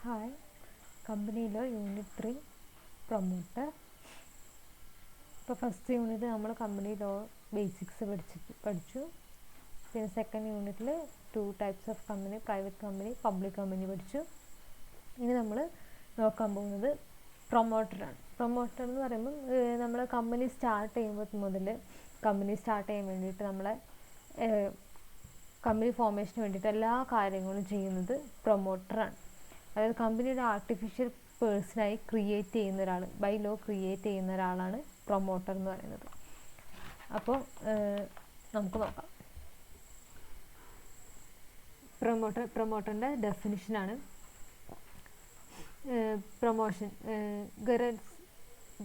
Hi, കമ്പനിയിലെ unit 3 promoter. ഇപ്പോൾ first unit നമ്മൾ കമ്പനി ലോ ബേസിക്സ് പഠിച്ചു. പിന്നെ സെക്കൻഡ് യൂണിറ്റിൽ 2 types of company, private company, public company പഠിച്ചു. ഇനി നമ്മൾ നോക്കാൻ പോകുന്നത് പ്രൊമോട്ടറാണ്. പ്രൊമോട്ടർ എന്ന് പറയുമ്പം നമ്മൾ കമ്പനി സ്റ്റാർട്ട് ചെയ്യുമ്പോൾ മുതൽ കമ്പനി സ്റ്റാർട്ട് ചെയ്യാൻ വേണ്ടിയിട്ട് നമ്മളെ കമ്പനി ഫോർമേഷന് വേണ്ടിയിട്ട് എല്ലാ കാര്യങ്ങളും ചെയ്യുന്നത് പ്രൊമോട്ടറാണ്. അതായത് കമ്പനിയുടെ ആർട്ടിഫിഷ്യൽ പേഴ്സണായി ക്രിയേറ്റ് ചെയ്യുന്ന ഒരാൾ, ബൈ ലോ ക്രിയേറ്റ് ചെയ്യുന്ന ഒരാളാണ് പ്രൊമോട്ടർ എന്ന് പറയുന്നത്. അപ്പോൾ നമുക്ക് നോക്കാം. പ്രൊമോട്ടറിൻ്റെ ഡെഫിനിഷനാണ്. Promotion.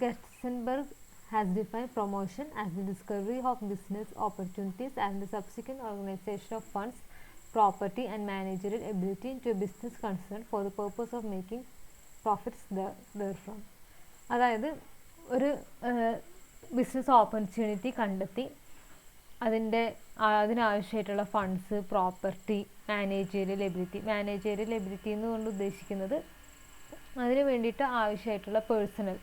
ഗെർട്സൻബർഗ് has defined promotion as the discovery of business opportunities and the subsequent organization of funds, property and managerial ability into a business concern for the purpose of making profits therefrom. അതായത് ഒരു business opportunity കണ്ടെത്തി അതിനാവശ്യമായിട്ടുള്ള funds, property, managerial ability എന്നുകൊണ്ട് ഉദ്ദേശിക്കുന്നത് അതിന് വേണ്ടിയിട്ട് ആവശ്യമായിട്ടുള്ള personal,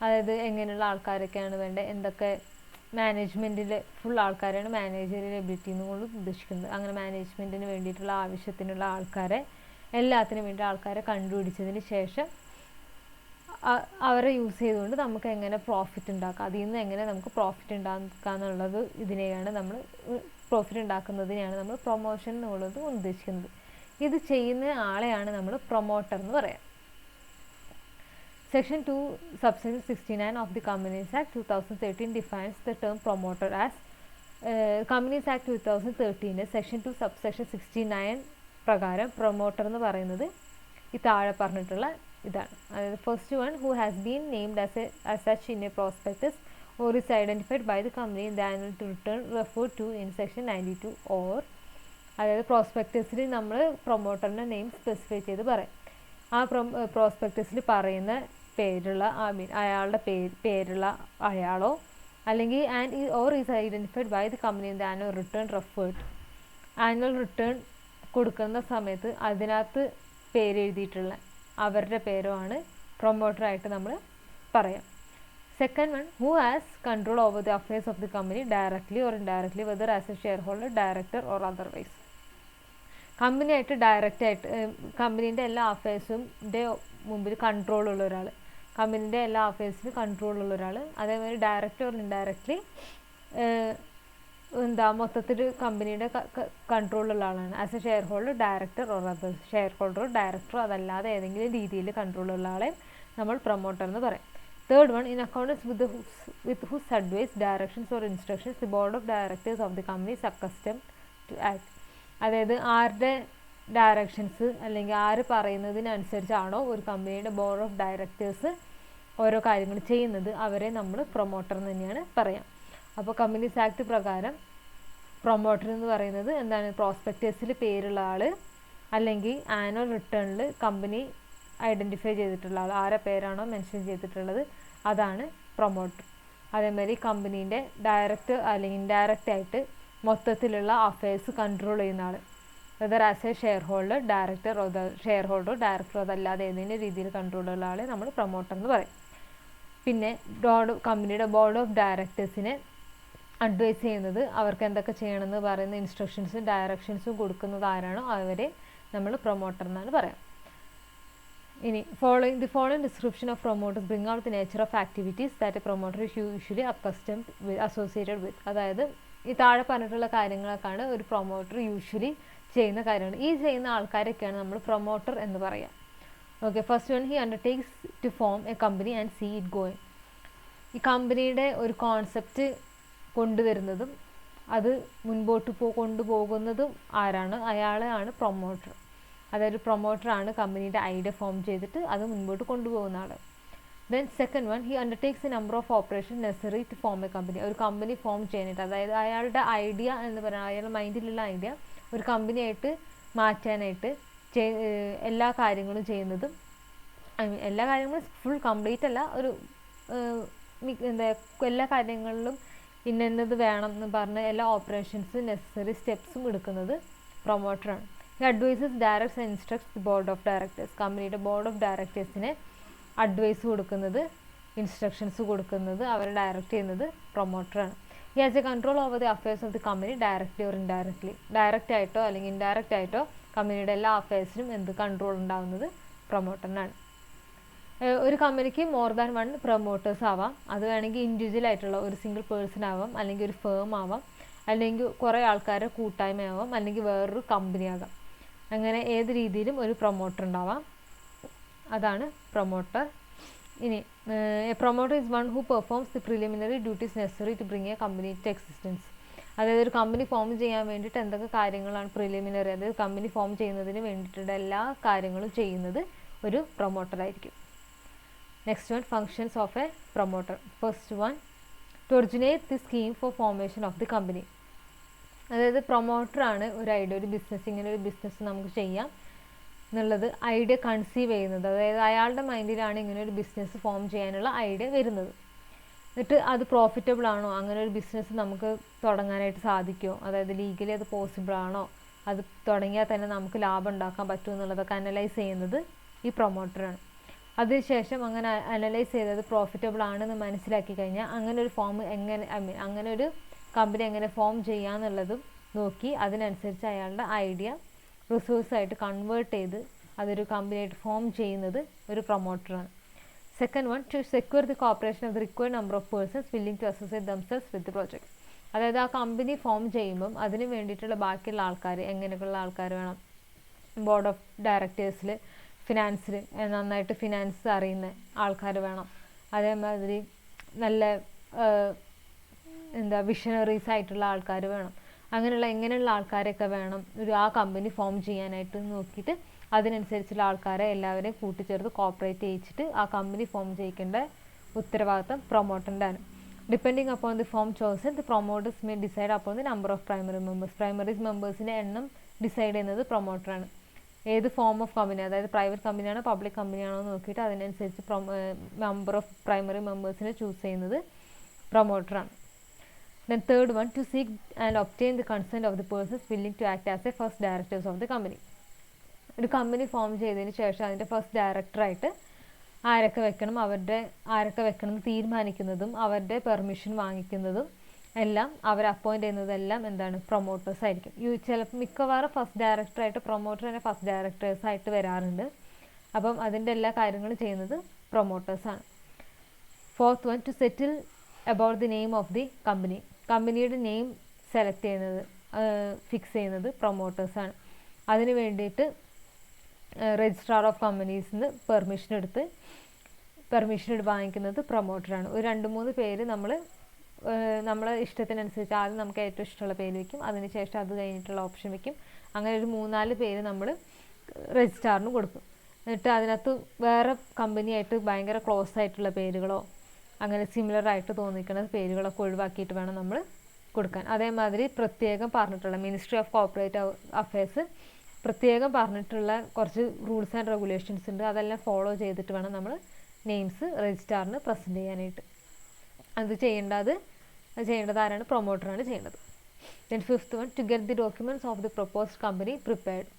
അതായത് എങ്ങനെയുള്ള ആൾക്കാരൊക്കെയാണ് വേണ്ടത്, എന്തൊക്കെ മാനേജ്മെൻറ്റിൽ ഫുൾ ആൾക്കാരാണ് മാനേജറിയൽ എബിലിറ്റി എന്നുകൊണ്ട് ഉദ്ദേശിക്കുന്നത്. അങ്ങനെ മാനേജ്മെൻറ്റിന് വേണ്ടിയിട്ടുള്ള ആവശ്യത്തിനുള്ള ആൾക്കാരെ, എല്ലാത്തിനും വേണ്ടി ആൾക്കാരെ കണ്ടുപിടിച്ചതിന് ശേഷം അവരെ യൂസ് ചെയ്തുകൊണ്ട് നമുക്ക് എങ്ങനെ പ്രോഫിറ്റ് ഉണ്ടാക്കാം, അതിൽ നിന്ന് എങ്ങനെ നമുക്ക് പ്രോഫിറ്റ് ഉണ്ടാക്കാം എന്നുള്ളത്, പ്രോഫിറ്റ് ഉണ്ടാക്കുന്നതിനെയാണ് നമ്മൾ പ്രൊമോഷൻ എന്നുള്ളത് ഉദ്ദേശിക്കുന്നത്. ഇത് ചെയ്യുന്ന ആളെയാണ് നമ്മൾ പ്രൊമോട്ടർ എന്ന് പറയാം. Section 2, subsection 69 of the Companies Act 2013 defines the term promoter as Companies Act 2013 Section 2 subsection 69 പ്രകാരം പ്രൊമോട്ടർ എന്ന് പറയുന്നത് ഈ താഴെ പറഞ്ഞിട്ടുള്ള ഇതാണ്. അതായത് first one, who has been named as such in a prospectus or is identified by the company in the annual return referred to in section 92 or, അതായത് പ്രോസ്പെക്ടസിൽ നമ്മൾ പ്രൊമോട്ടറിൻ്റെ നെയിം സ്പെസിഫൈ ചെയ്ത് പറയും. ആ പ്രോസ്പെക്ടസിൽ പറയുന്ന പേരുള്ള അയാളുടെ പേരുള്ള അയാളോ അല്ലെങ്കിൽ or is identified by the company in the annual return referred, annual return കൊടുക്കുന്ന സമയത്ത് അതിനകത്ത് പേരെഴുതിയിട്ടുള്ള അവരുടെ പേരോ ആണ് പ്രൊമോട്ടറായിട്ട് നമ്മൾ പറയാം. Second one, who has control over the affairs of the company directly or indirectly whether as a share holder, director or otherwise. കമ്പനിയായിട്ട് ഡയറക്റ്റായിട്ട് കമ്പനീൻ്റെ എല്ലാ അഫയേഴ്സിൻ്റെ മുമ്പിൽ കൺട്രോളുള്ള ഒരാൾ, കമ്പനീൻ്റെ എല്ലാ അഫയേഴ്സിനും കൺട്രോളുള്ള ഒരാൾ, അതേമാതിരി ഡയറക്റ്റ് ഓർ ഇൻഡയറക്റ്റ്ലി മൊത്തത്തിൽ കമ്പനിയുടെ കൺട്രോളുള്ള ആളാണ്. As a share holder, director or other, share ഹോൾഡറോ ഡയറക്ടറോ അതല്ലാതെ ഏതെങ്കിലും രീതിയിൽ കൺട്രോളുള്ള ആളെ നമ്മൾ പ്രൊമോട്ടർ എന്ന് പറയും. Third one, in accordance with whose advice, directions or instructions the board of directors of the company is accustomed to act. അതായത് ആരുടെ ഡയറക്ഷൻസ് അല്ലെങ്കിൽ ആര് പറയുന്നതിനനുസരിച്ചാണോ ഒരു കമ്പനിയുടെ ബോർഡ് ഓഫ് ഡയറക്ടേഴ്സ് ഓരോ കാര്യങ്ങൾ ചെയ്യുന്നത്, അവരെ നമ്മൾ പ്രൊമോട്ടർ എന്ന് തന്നെയാണ് പറയാം. അപ്പോൾ കമ്പനീസ് ആക്ട് പ്രകാരം പ്രൊമോട്ടർ എന്ന് പറയുന്നത് എന്താണ്? പ്രോസ്പെക്ടസിൽ പേരുള്ള ആൾ അല്ലെങ്കിൽ ആനുവൽ റിട്ടേണിൽ കമ്പനി ഐഡൻറ്റിഫൈ ചെയ്തിട്ടുള്ള ആൾ, ആരെ പേരാണോ മെൻഷൻ ചെയ്തിട്ടുള്ളത് അതാണ് പ്രൊമോട്ടർ. അതേമാതിരി കമ്പനീൻ്റെ ഡയറക്റ്റ് അല്ലെങ്കിൽ ഇൻഡയറക്റ്റ് ആയിട്ട് മൊത്തത്തിലുള്ള അഫയേഴ്സ് കൺട്രോൾ ചെയ്യുന്ന ആൾ, whether as a share holder, director share ഹോൾഡറോ ഡയറക്ടറോ അതല്ലാതെ ഏതെങ്കിലും രീതിയിൽ കൺട്രോളുള്ള ആളെ നമ്മൾ പ്രൊമോട്ടർ എന്ന് പറയും. പിന്നെ കമ്പനിയുടെ ബോർഡ് ഓഫ് ഡയറക്ടേഴ്സിനെ അഡ്വൈസ് ചെയ്യുന്നത്, അവർക്ക് എന്തൊക്കെ ചെയ്യണമെന്ന് പറയുന്ന ഇൻസ്ട്രക്ഷൻസും ഡയറക്ഷൻസും കൊടുക്കുന്നത് ആരാണോ അവരെ നമ്മൾ പ്രൊമോട്ടർ എന്നാണ് പറയാം. ഇനി the following description of promoters bring out the nature of activities that A promoter is usually associated with. അതായത് ഈ താഴെ പറഞ്ഞിട്ടുള്ള കാര്യങ്ങളൊക്കെയാണ് ഒരു പ്രൊമോട്ടർ യൂഷ്വലി ചെയ്യുന്ന കാര്യങ്ങൾ. ഈ ചെയ്യുന്ന ആൾക്കാരൊക്കെയാണ് നമ്മൾ പ്രൊമോട്ടർ എന്ന് പറയാം. Okay, first one, he undertakes to form a company and see it going. ഈ കമ്പനിയുടെ ഒരു കോൺസെപ്റ്റ് കൊണ്ടുവരുന്നതും അത് മുൻപോട്ട് കൊണ്ടുപോകുന്നതും ആരാണ്? അയാളെയാണ് പ്രൊമോട്ടർ. അതായത് പ്രൊമോട്ടറാണ് കമ്പനിയുടെ ഐഡിയ ഫോം ചെയ്തിട്ട് അത് മുൻപോട്ട് കൊണ്ടുപോകുന്ന ആൾ. Then second one, he undertakes a number of operation necessary to form a company. ഒരു കമ്പനി ഫോം ചെയ്യാനായിട്ട്, അതായത് അയാളുടെ ഐഡിയ എന്ന് പറയുന്നത് അയാളുടെ മൈൻഡിലുള്ള ഐഡിയ ഒരു കമ്പനിയായിട്ട് മാറ്റാനായിട്ട് എല്ലാ കാര്യങ്ങളും ചെയ്യുന്നതും, എല്ലാ കാര്യങ്ങളും ഫുൾ കംപ്ലീറ്റ് അല്ല, ഒരു എല്ലാ കാര്യങ്ങളിലും ഇന്നത് വേണം എന്ന് പറഞ്ഞ് എല്ലാ ഓപ്പറേഷൻസും നെസസറി സ്റ്റെപ്സും എടുക്കുന്നത് പ്രൊമോട്ടറാണ്. He advises directs and instructs the board of directors. കമ്പനിയുടെ ബോർഡ് ഓഫ് ഡയറക്ടേഴ്സിനെ അഡ്വൈസ് കൊടുക്കുന്നത്, ഇൻസ്ട്രക്ഷൻസ് കൊടുക്കുന്നത്, അവരെ ഡയറക്റ്റ് ചെയ്യുന്നത് പ്രൊമോട്ടറാണ്. He has a control over the affairs of the company directly or indirectly. Direct ആയിട്ടോ അല്ലെങ്കിൽ ഇൻഡയറക്റ്റ് ആയിട്ടോ കമ്പനിയുടെ എല്ലാ അഫയേഴ്സിനും എന്ത് കൺട്രോൾ ഉണ്ടാകുന്നത് പ്രൊമോട്ടറിനാണ്. ഒരു കമ്പനിക്ക് മോർ ദാൻ വൺ പ്രൊമോട്ടേഴ്സ് ആവാം. അത് വേണമെങ്കിൽ ഇൻഡിവിജ്വൽ ആയിട്ടുള്ള ഒരു സിംഗിൾ പേഴ്സൺ ആവാം, അല്ലെങ്കിൽ ഒരു ഫേം ആവാം, അല്ലെങ്കിൽ കുറേ ആൾക്കാരുടെ കൂട്ടായ്മയാവാം, അല്ലെങ്കിൽ വേറൊരു കമ്പനി ആകാം. അങ്ങനെ ഏത് രീതിയിലും ഒരു പ്രൊമോട്ടർ ഉണ്ടാവാം. അതാണ് പ്രൊമോട്ടർ. ഇനി a promoter is one who performs the preliminary duties necessary to bring a company to existence. അതായത് ഒരു കമ്പനി ഫോം ചെയ്യാൻ വേണ്ടിയിട്ട് എന്തൊക്കെ കാര്യങ്ങളാണ് പ്രിലിമിനറി, അതായത് കമ്പനി ഫോം ചെയ്യുന്നതിന് വേണ്ടിയിട്ടുള്ള എല്ലാ കാര്യങ്ങളും ചെയ്യുന്നത് ഒരു പ്രൊമോട്ടറായിരിക്കും. Next one, functions of a promoter. First one, to originate the scheme for formation of the company. അതായത് പ്രൊമോട്ടറാണ് ഒരു ഐഡിയ, ഒരു ബിസിനസ്, ഇങ്ങനെ ഒരു ബിസിനസ് നമുക്ക് ചെയ്യാം എന്നുള്ളത് ഐഡിയ കൺസീവ് ചെയ്യുന്നത്. അതായത് അയാളുടെ മൈൻഡിലാണ് ഇങ്ങനെ ഒരു ബിസിനസ് ഫോം ചെയ്യാനുള്ള ഐഡിയ വരുന്നത്. എന്നിട്ട് അത് പ്രോഫിറ്റബിൾ ആണോ, അങ്ങനെ ഒരു ബിസിനസ് നമുക്ക് തുടങ്ങാനായിട്ട് സാധിക്കുമോ, അതായത് ലീഗലി അത് പോസിബിൾ ആണോ, അത് തുടങ്ങിയാൽ തന്നെ നമുക്ക് ലാഭം ഉണ്ടാക്കാൻ പറ്റുമോ എന്നുള്ളതൊക്കെ അനലൈസ് ചെയ്യുന്നത് ഈ പ്രൊമോട്ടറാണ്. അതിനുശേഷം അങ്ങനെ അനലൈസ് ചെയ്തത് പ്രോഫിറ്റബിൾ ആണെന്ന് മനസ്സിലാക്കി കഴിഞ്ഞാൽ അങ്ങനെ ഒരു ഫോം എങ്ങനെ, അങ്ങനെ ഒരു കമ്പനി എങ്ങനെ ഫോം ചെയ്യാന്നുള്ളതും നോക്കി അതിനനുസരിച്ച് അയാളുടെ ഐഡിയ റിസോഴ്സായിട്ട് കൺവേർട്ട് ചെയ്ത് അതൊരു കമ്പനിയായിട്ട് ഫോം ചെയ്യുന്നത് ഒരു പ്രൊമോട്ടറാണ്. Second one, to secure the cooperation of the required number of persons willing to associate themselves with the project. അതായത് ആ കമ്പനി ഫോം ചെയ്യുമ്പം അതിന് വേണ്ടിയിട്ടുള്ള ബാക്കിയുള്ള ആൾക്കാർ, എങ്ങനെയൊക്കെയുള്ള ആൾക്കാർ വേണം, ബോർഡ് ഓഫ് ഡയറക്ടേഴ്സിൽ ഫിനാൻസിൽ നന്നായിട്ട് ഫിനാൻസ് അറിയുന്ന ആൾക്കാർ വേണം, അതേമാതിരി നല്ല വിഷണറീസ് ആയിട്ടുള്ള ആൾക്കാർ വേണം. എങ്ങനെയുള്ള ആൾക്കാരൊക്കെ വേണം ആ കമ്പനി ഫോം ചെയ്യാനായിട്ട് നോക്കിയിട്ട് അതിനനുസരിച്ചുള്ള ആൾക്കാരെ എല്ലാവരെയും കൂട്ടിച്ചേർത്ത് കോപ്പറേറ്റ് ചെയ്യിച്ചിട്ട് ആ കമ്പനി ഫോം ചെയ്യിക്കേണ്ട ഉത്തരവാദിത്തം പ്രൊമോട്ടറിൻ്റെ ആണ്. Depending upon the form chosen the promoters may decide upon the number of primary members. Primary മെമ്പേഴ്സിൻ്റെ എണ്ണം ഡിസൈഡ് ചെയ്യുന്നത് പ്രൊമോട്ടറാണ്. ഏത് ഫോം ഓഫ് കമ്പനി, അതായത് പ്രൈവറ്റ് കമ്പനിയാണോ പബ്ലിക് കമ്പനിയാണോ നോക്കിയിട്ട് അതിനനുസരിച്ച് നമ്പർ ഓഫ് പ്രൈമറി മെമ്പേഴ്സിനെ ചൂസ് ചെയ്യുന്നത് പ്രൊമോട്ടറാണ്. Then third one, to seek and obtain the consent of the persons willing to act as a first directors of the company. ഒരു company form ചെയ്തതിന് ശേഷം അതിൻ്റെ ഫസ്റ്റ് ഡയറക്ടറായിട്ട് ആരൊക്കെ വെക്കണം എന്ന് തീരുമാനിക്കുന്നതും അവരുടെ പെർമിഷൻ വാങ്ങിക്കുന്നതും എല്ലാം അവർ അപ്പോയിൻ്റ് ചെയ്യുന്നതെല്ലാം എന്താണ്, പ്രൊമോട്ടേഴ്സ് ആയിരിക്കും. ചിലപ്പോൾ മിക്കവാറും ഫസ്റ്റ് ഡയറക്ടറായിട്ട് പ്രൊമോട്ടർ തന്നെ ഫസ്റ്റ് ഡയറക്ടേഴ്സായിട്ട് വരാറുണ്ട്. അപ്പം അതിൻ്റെ എല്ലാ കാര്യങ്ങളും ചെയ്യുന്നത് പ്രൊമോട്ടേഴ്സാണ്. Fourth one, to settle about the name of the company. കമ്പനിയുടെ നെയിം സെലക്ട് ചെയ്യുന്നത്, ഫിക്സ് ചെയ്യുന്നത് പ്രൊമോട്ടേഴ്സാണ്. അതിന് വേണ്ടിയിട്ട് രജിസ്ട്രാർ ഓഫ് കമ്പനീസിന് പെർമിഷൻ വാങ്ങിക്കുന്നത് പ്രൊമോട്ടറാണ്. ഒരു 2-3 പേര് നമ്മളെ ഇഷ്ടത്തിനനുസരിച്ച് ആദ്യം നമുക്ക് ഏറ്റവും ഇഷ്ടമുള്ള പേര് വയ്ക്കും, അതിനുശേഷം അത് കഴിഞ്ഞിട്ടുള്ള ഓപ്ഷൻ വയ്ക്കും. അങ്ങനെ ഒരു 3-4 പേര് നമ്മൾ രജിസ്ട്രാറിന് കൊടുക്കും. എന്നിട്ട് അതിനകത്ത് വേറെ കമ്പനിയായിട്ട് ഭയങ്കര ക്ലോസ് ആയിട്ടുള്ള പേരുകളോ അങ്ങനെ സിമിലർ ആയിട്ട് തോന്നിക്കുന്ന പേരുകളൊക്കെ ഒഴിവാക്കിയിട്ട് വേണം നമ്മൾ കൊടുക്കാൻ. അതേമാതിരി പ്രത്യേകം പറഞ്ഞിട്ടുള്ള മിനിസ്ട്രി ഓഫ് കോർപ്പറേറ്റ് അഫയേഴ്സ് പ്രത്യേകം പറഞ്ഞിട്ടുള്ള കുറച്ച് റൂൾസ് ആൻഡ് റെഗുലേഷൻസ് ഉണ്ട്. അതെല്ലാം ഫോളോ ചെയ്തിട്ട് വേണം നമ്മൾ നെയിംസ് രജിസ്ട്രാറിന് പ്രസൻറ്റ് ചെയ്യാനായിട്ട്. അത് ചെയ്യേണ്ടത് ആരാണ്? പ്രൊമോട്ടറാണ് ചെയ്യേണ്ടത്. Then fifth one, to get the documents of the proposed company prepared.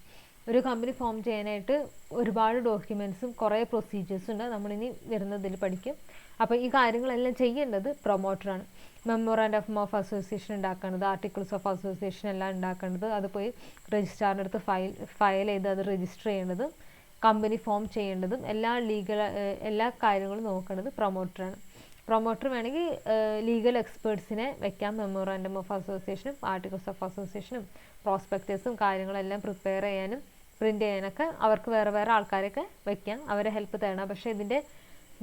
ഒരു കമ്പനി ഫോം ചെയ്യാനായിട്ട് ഒരുപാട് ഡോക്യുമെൻറ്റ്സും കുറേ പ്രൊസീജിയേഴ്സും ഉണ്ട്, നമ്മളിനി വരുന്നതിൽ പഠിക്കും. അപ്പോൾ ഈ കാര്യങ്ങളെല്ലാം ചെയ്യേണ്ടത് പ്രൊമോട്ടറാണ്. മെമ്മോറാൻഡം ഓഫ് അസോസിയേഷൻ ഉണ്ടാക്കേണ്ടത്, ആർട്ടിക്കിൾസ് ഓഫ് അസോസിയേഷൻ എല്ലാം ഉണ്ടാക്കേണ്ടത്, അത് പോയി രജിസ്ട്രാറിൻ്റെ അടുത്ത് ഫയൽ ചെയ്ത് അത് രജിസ്റ്റർ ചെയ്യേണ്ടതും കമ്പനി ഫോം ചെയ്യേണ്ടതും എല്ലാ കാര്യങ്ങളും നോക്കേണ്ടത് പ്രൊമോട്ടറാണ്. പ്രൊമോട്ടർ വേണമെങ്കിൽ ലീഗൽ എക്സ്പേർട്സിനെ വെക്കാം, മെമ്മോറാൻഡം ഓഫ് അസോസിയേഷനും ആർട്ടിക്കിൾസ് ഓഫ് അസോസിയേഷനും പ്രോസ്പെക്റ്റസും കാര്യങ്ങളെല്ലാം പ്രിപ്പയർ ചെയ്യാനും പ്രിൻ്റ് ചെയ്യാനൊക്കെ അവർക്ക് വേറെ ആൾക്കാരൊക്കെ വെക്കാം, അവരെ ഹെൽപ്പ് തേടണം. പക്ഷേ ഇതിൻ്റെ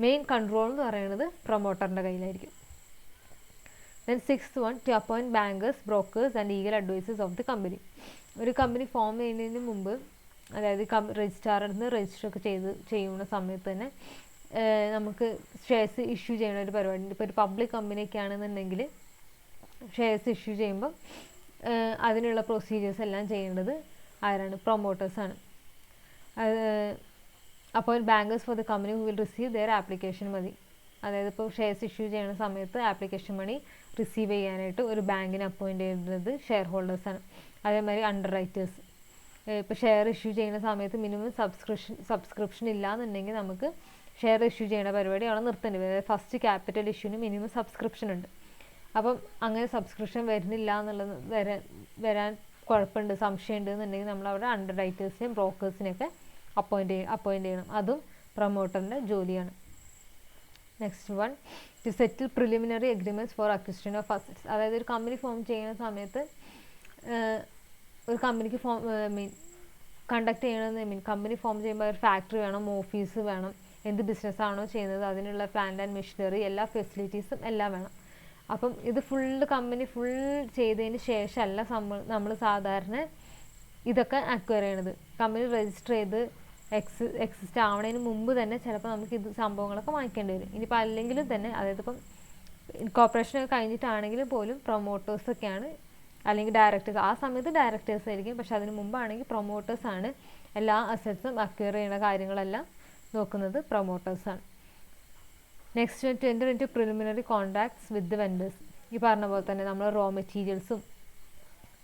മെയിൻ കൺട്രോൾ എന്ന് പറയുന്നത് പ്രൊമോട്ടറിൻ്റെ കയ്യിലായിരിക്കും. Then sixth one, to appoint bankers, brokers and legal advisers of the company. ഒരു കമ്പനി ഫോം ചെയ്യുന്നതിന് മുമ്പ്, അതായത് രജിസ്ട്രാറിൽ നിന്ന് രജിസ്റ്റർ ഒക്കെ ചെയ്യുന്ന സമയത്ത് തന്നെ നമുക്ക് ഷെയർസ് ഇഷ്യൂ ചെയ്യുന്ന ഒരു പരിപാടി. ഇപ്പോൾ ഒരു പബ്ലിക് കമ്പനിയൊക്കെ ആണെന്നുണ്ടെങ്കിൽ ഷെയർസ് ഇഷ്യൂ ചെയ്യുമ്പോൾ അതിനുള്ള പ്രൊസീജിയേഴ്സ് എല്ലാം ചെയ്യേണ്ടത് ആരാണ്? പ്രൊമോട്ടേഴ്സാണ്. അപ്പോൾ bankers for the company who will receive their application മതി. അതായത് ഇപ്പോൾ ഷെയർസ് ഇഷ്യൂ ചെയ്യുന്ന സമയത്ത് ആപ്ലിക്കേഷൻ മണി റിസീവ് ചെയ്യാനായിട്ട് ഒരു ബാങ്കിനെ അപ്പോയിൻറ്റ് ചെയ്യുന്നത് ഷെയർ ഹോൾഡേഴ്സാണ്. അതേമാതിരി അണ്ടർ റൈറ്റേഴ്സ്, ഇപ്പോൾ ഷെയർ ഇഷ്യൂ ചെയ്യുന്ന സമയത്ത് മിനിമം സബ്സ്ക്രിപ്ഷൻ ഇല്ലാന്നുണ്ടെങ്കിൽ നമുക്ക് ഷെയർ ഇഷ്യൂ ചെയ്യുന്ന പരിപാടി അവിടെ നിർത്തേണ്ടി വരും. ഫസ്റ്റ് ക്യാപിറ്റൽ ഇഷ്യൂവിന് മിനിമം സബ്സ്ക്രിപ്ഷൻ ഉണ്ട്. അപ്പം അങ്ങനെ സബ്സ്ക്രിപ്ഷൻ വരുന്നില്ല എന്നുള്ളത് വരാൻ കുഴപ്പമുണ്ട്, സംശയമുണ്ട് എന്നുണ്ടെങ്കിൽ നമ്മളവിടെ അണ്ടർ റൈറ്റേഴ്സിനെയും ബ്രോക്കേഴ്സിനെയൊക്കെ അപ്പോയിൻറ്റ് ചെയ്യണം. അതും പ്രൊമോട്ടറിൻ്റെ ജോലിയാണ്. Next one, to settle preliminary agreements for acquisition of assets. അതായത് ഒരു കമ്പനി ഫോം ചെയ്യുന്ന സമയത്ത് ഒരു കമ്പനിക്ക് കണ്ടക്ട് ചെയ്യണമെന്ന് കമ്പനി ഫോം ചെയ്യുമ്പോൾ ഒരു ഫാക്ടറി വേണം, ഓഫീസ് വേണം, എന്ത് ബിസിനസ്സാണോ ചെയ്യുന്നത് അതിനുള്ള പ്ലാന്റ് ആൻഡ് മെഷീനറി എല്ലാ ഫെസിലിറ്റീസും എല്ലാം വേണം. അപ്പം ഇത് കമ്പനി ഫുൾ ചെയ്തതിന് ശേഷമല്ല നമ്മൾ സാധാരണ ഇതൊക്കെ അക്വയർ ചെയ്യണത്. കമ്പനി രജിസ്റ്റർ ചെയ്ത് എക്സിസ്റ്റ് ആവണതിന് മുമ്പ് തന്നെ ചിലപ്പോൾ നമുക്ക് ഇത് സംഭവങ്ങളൊക്കെ വാങ്ങിക്കേണ്ടി വരും. ഇനിയിപ്പോൾ അല്ലെങ്കിലും തന്നെ, അതായത് ഇപ്പം ഇൻകോർപ്പറേഷനൊക്കെ കഴിഞ്ഞിട്ടാണെങ്കിലും പോലും പ്രൊമോട്ടേഴ്സൊക്കെയാണ്, അല്ലെങ്കിൽ ഡയറക്ടേഴ്സ്. ആ സമയത്ത് ഡയറക്ടേഴ്സ് ആയിരിക്കും, പക്ഷെ അതിന് മുമ്പാണെങ്കിൽ പ്രൊമോട്ടേഴ്സാണ് എല്ലാ അസറ്റ്സും അക്വയർ ചെയ്യുന്ന കാര്യങ്ങളെല്ലാം നോക്കുന്നത് പ്രൊമോട്ടേഴ്സാണ്. Next, to enter in to preliminary contracts with the vendors. ഈ പറഞ്ഞ പോലെ തന്നെ നമ്മൾ റോ മെറ്റീരിയൽസും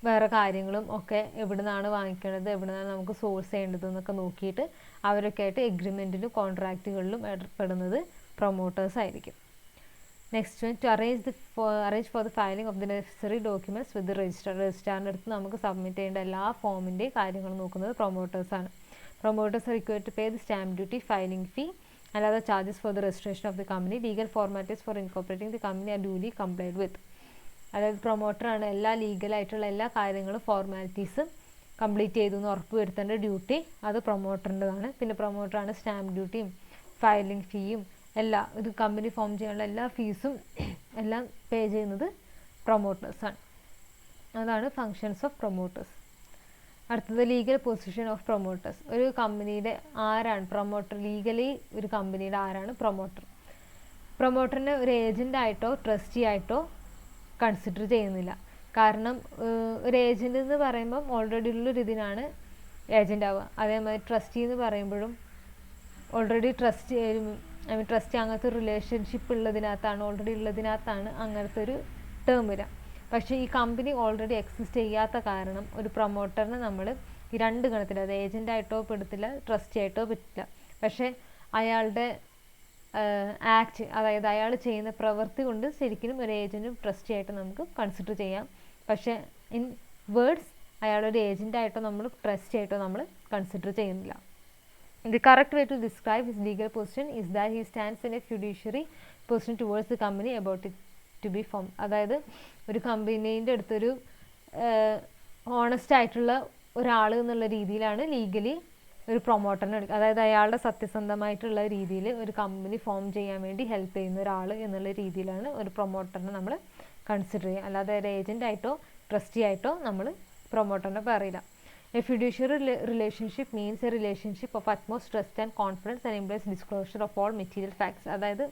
വേറെ കാര്യങ്ങളും ഒക്കെ എവിടെ നിന്നാണ് വാങ്ങിക്കേണ്ടത്, എവിടെ നിന്നാണ് നമുക്ക് സോഴ്സ് ചെയ്യേണ്ടത് എന്നൊക്കെ നോക്കിയിട്ട് അവരൊക്കെ ആയിട്ട് എഗ്രിമെൻറ്റിലും കോൺട്രാക്റ്റുകളിലും ഏർപ്പെടുന്നത് പ്രൊമോട്ടേഴ്സ് ആയിരിക്കും. Next one, to arrange for the filing of the necessary documents with രജിസ്ട്രാറിൻ്റെ അടുത്ത് നമുക്ക് സബ്മിറ്റ് ചെയ്യേണ്ട എല്ലാ ഫോമിൻ്റെയും കാര്യങ്ങൾ നോക്കുന്നത് പ്രൊമോട്ടേഴ്സാണ്. Promoters require to pay the stamp duty, filing fee and other charges for the registration of the company. Legal formalities for incorporating the company are duly complied with. അതായത് പ്രൊമോട്ടറാണ് എല്ലാ ലീഗലായിട്ടുള്ള എല്ലാ കാര്യങ്ങളും ഫോർമാലിറ്റീസും കംപ്ലീറ്റ് ചെയ്തു എന്ന് ഉറപ്പ് വരുത്തേണ്ട ഡ്യൂട്ടി അത് പ്രൊമോട്ടറിൻ്റെതാണ്. പിന്നെ പ്രൊമോട്ടറാണ് സ്റ്റാമ്പ് ഡ്യൂട്ടിയും ഫയലിംഗ് ഫീയും ഒരു കമ്പനി ഫോം ചെയ്യാനുള്ള എല്ലാ ഫീസും എല്ലാം പേ ചെയ്യുന്നത് പ്രൊമോട്ടേഴ്സാണ്. അതാണ് ഫങ്ഷൻസ് ഓഫ് പ്രൊമോട്ടേഴ്സ്. അടുത്തത്, ലീഗൽ പൊസിഷൻ ഓഫ് പ്രൊമോട്ടേഴ്സ്. ഒരു കമ്പനിയുടെ ആരാണ് പ്രൊമോട്ടർ? ലീഗലി ഒരു കമ്പനിയുടെ ആരാണ് പ്രൊമോട്ടർ? പ്രൊമോട്ടറിനെ ഒരു ഏജൻ്റായിട്ടോ ട്രസ്റ്റി ആയിട്ടോ കൺസിഡർ ചെയ്യുന്നില്ല. കാരണം ഒരു ഏജൻ്റ് എന്ന് പറയുമ്പം ഓൾറെഡി ഉള്ളൊരു ഇതിനാണ് ഏജൻ്റ് ആവുക. അതേമാതിരി ട്രസ്റ്റി എന്ന് പറയുമ്പോഴും ഓൾറെഡി ട്രസ്റ്റി അങ്ങനത്തെ ഒരു റിലേഷൻഷിപ്പ് ഉള്ളതിനകത്താണ്, ഓൾറെഡി ഉള്ളതിനകത്താണ് അങ്ങനത്തെ ഒരു ടേം വരിക. പക്ഷേ ഈ കമ്പനി ഓൾറെഡി എക്സിസ്റ്റ് ചെയ്യാത്ത കാരണം ഒരു പ്രൊമോട്ടറിനെ നമ്മൾ ഈ രണ്ട് ഗണത്തിൽ, അത് ഏജൻ്റായിട്ടോ പെടുത്തില്ല, ട്രസ്റ്റി ആയിട്ടോ പറ്റില്ല. പക്ഷേ അയാളുടെ ആക്ട്, അതായത് അയാൾ ചെയ്യുന്ന പ്രവൃത്തി കൊണ്ട് ശരിക്കും ഒരു ഏജൻറ്റും ട്രസ്റ്റി ആയിട്ട് നമുക്ക് കൺസിഡർ ചെയ്യാം. പക്ഷേ ഇൻ വേർഡ്സ് അയാളൊരു ഏജൻ്റായിട്ടോ നമ്മൾ ട്രസ്റ്റി ആയിട്ടോ നമ്മൾ കൺസിഡർ ചെയ്യുന്നില്ല. The correct way to describe his legal position is that he stands in a fiduciary position towards the company about it to be formed. അതായത് ഒരു കമ്പനീൻ്റെ അടുത്തൊരു ഹോണസ്റ്റ് ആയിട്ടുള്ള ഒരാൾ എന്നുള്ള രീതിയിലാണ് ലീഗലി ഒരു പ്രൊമോട്ടറിനെ എടുക്കുക. അതായത് അയാളുടെ സത്യസന്ധമായിട്ടുള്ള രീതിയിൽ ഒരു കമ്പനി ഫോം ചെയ്യാൻ വേണ്ടി ഹെൽപ്പ് ചെയ്യുന്ന ഒരാൾ എന്നുള്ള രീതിയിലാണ് ഒരു പ്രൊമോട്ടറിനെ നമ്മൾ കൺസിഡർ ചെയ്യുക. അല്ലാതെ ഒരു ഏജൻ്റ് ആയിട്ടോ ട്രസ്റ്റി ആയിട്ടോ നമ്മൾ പ്രൊമോട്ടറിനെ പറയില്ല. A fiduciary relationship means a relationship of utmost trust and confidence and implies disclosure of all material facts. അതായത്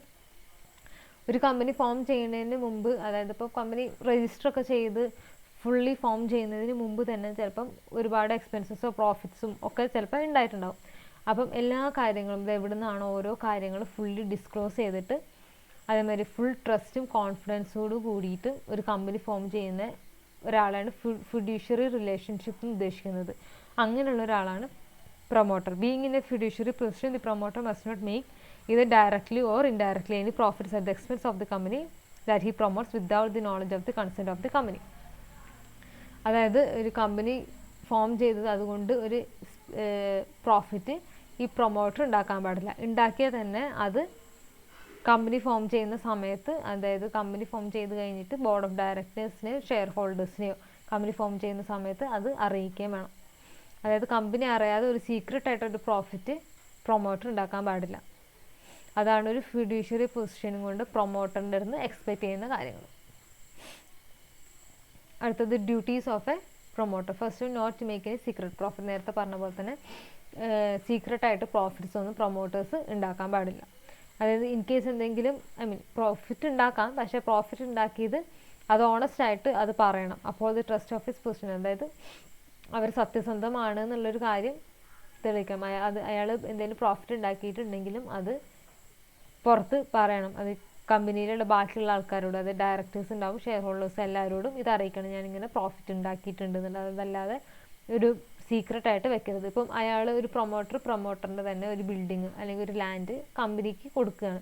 ഒരു കമ്പനി ഫോം ചെയ്യുന്നതിന് മുമ്പ്, അതായത് ഇപ്പോൾ കമ്പനി രജിസ്റ്റർ ഒക്കെ ചെയ്ത് ഫുള്ളി ഫോം ചെയ്യുന്നതിന് മുമ്പ് തന്നെ ചിലപ്പം ഒരുപാട് എക്സ്പെൻസസോ പ്രോഫിറ്റ്സും ഒക്കെ ചിലപ്പോൾ ഉണ്ടായിട്ടുണ്ടാവും. അപ്പം എല്ലാ കാര്യങ്ങളും എവിടെ നിന്നാണോ ഓരോ കാര്യങ്ങളും ഫുള്ളി ഡിസ്ക്ലോസ് ചെയ്തിട്ട് അതേമാതിരി ഫുൾ ട്രസ്റ്റും കോൺഫിഡൻസോട് കൂടിയിട്ട് ഒരു കമ്പനി ഫോം ചെയ്യുന്ന ഒരാളാണ് ഫിഡ്യൂഷ്യറി റിലേഷൻഷിപ്പ് ഉദ്ദേശിക്കുന്നത്. അങ്ങനെയുള്ള ഒരാളാണ് promoter. Being in a fiduciary position, the promoter must not make either directly or indirectly any profits at the expense of the company that he promotes without the knowledge of the consent of the company. അതായത് ഒരു company form ചെയ്തത് അതുകൊണ്ട് ഒരു profit ഈ promoter ഉണ്ടാക്കാൻ പാടില്ല. ഉണ്ടാക്കിയാൽ തന്നെ അത് കമ്പനി ഫോം ചെയ്യുന്ന സമയത്ത്, അതായത് കമ്പനി ഫോം ചെയ്ത് കഴിഞ്ഞിട്ട് ബോർഡ് ഓഫ് ഡയറക്ടേഴ്സിനെയോ ഷെയർ ഹോൾഡേഴ്സിനെയോ കമ്പനി ഫോം ചെയ്യുന്ന സമയത്ത് അത് അറിയിക്കുകയും വേണം. അതായത് കമ്പനി അറിയാതെ ഒരു സീക്രട്ട് ആയിട്ടൊരു പ്രോഫിറ്റ് പ്രൊമോട്ടർ ഉണ്ടാക്കാൻ പാടില്ല. അതാണ് ഒരു ഫിഡ്യൂഷ്യറി പൊസിഷനും കൊണ്ട് പ്രൊമോട്ടറിൻ്റെ അടുത്ത് എക്സ്പെക്റ്റ് ചെയ്യുന്ന കാര്യങ്ങൾ. അടുത്തത്, duties of a promoter. First, not to make any secret profit. നേരത്തെ പറഞ്ഞ പോലെ തന്നെ സീക്രട്ടായിട്ട് പ്രോഫിറ്റ്സ് ഒന്നും പ്രൊമോട്ടേഴ്സ് ഉണ്ടാക്കാൻ പാടില്ല. അതായത് ഇൻ കേസ് എന്തെങ്കിലും പ്രോഫിറ്റ് ഉണ്ടാക്കാം, പക്ഷേ പ്രോഫിറ്റ് ഉണ്ടാക്കിയത് അത് ഓണസ്റ്റ് ആയിട്ട് അത് പറയണം. അപ്പോൾ അത് ട്രസ്റ്റ് ഓഫ് ഹിസ് പൊസിഷൻ, അതായത് അവർ സത്യസന്ധമാണ് എന്നുള്ളൊരു കാര്യം തെളിയിക്കാം. അയാൾ എന്തെങ്കിലും പ്രോഫിറ്റ് ഉണ്ടാക്കിയിട്ടുണ്ടെങ്കിലും അത് പുറത്ത് പറയണം. അത് കമ്പനിയിലുള്ള ബാക്കിയുള്ള ആൾക്കാരോട്, അത് ഡയറക്ടേഴ്സ് ഉണ്ടാവും, ഷെയർ ഹോൾഡേഴ്സ് എല്ലാവരോടും ഇത് അറിയിക്കണം, ഞാനിങ്ങനെ പ്രോഫിറ്റ് ഉണ്ടാക്കിയിട്ടുണ്ട് എന്നുള്ളത്. അതല്ലാതെ ഒരു സീക്രട്ടായിട്ട് വെക്കരുത്. ഇപ്പം അയാൾ ഒരു പ്രൊമോട്ടറിൻ്റെ തന്നെ ഒരു ബിൽഡിങ് അല്ലെങ്കിൽ ഒരു ലാൻഡ് കമ്പനിക്ക് കൊടുക്കുകയാണ്.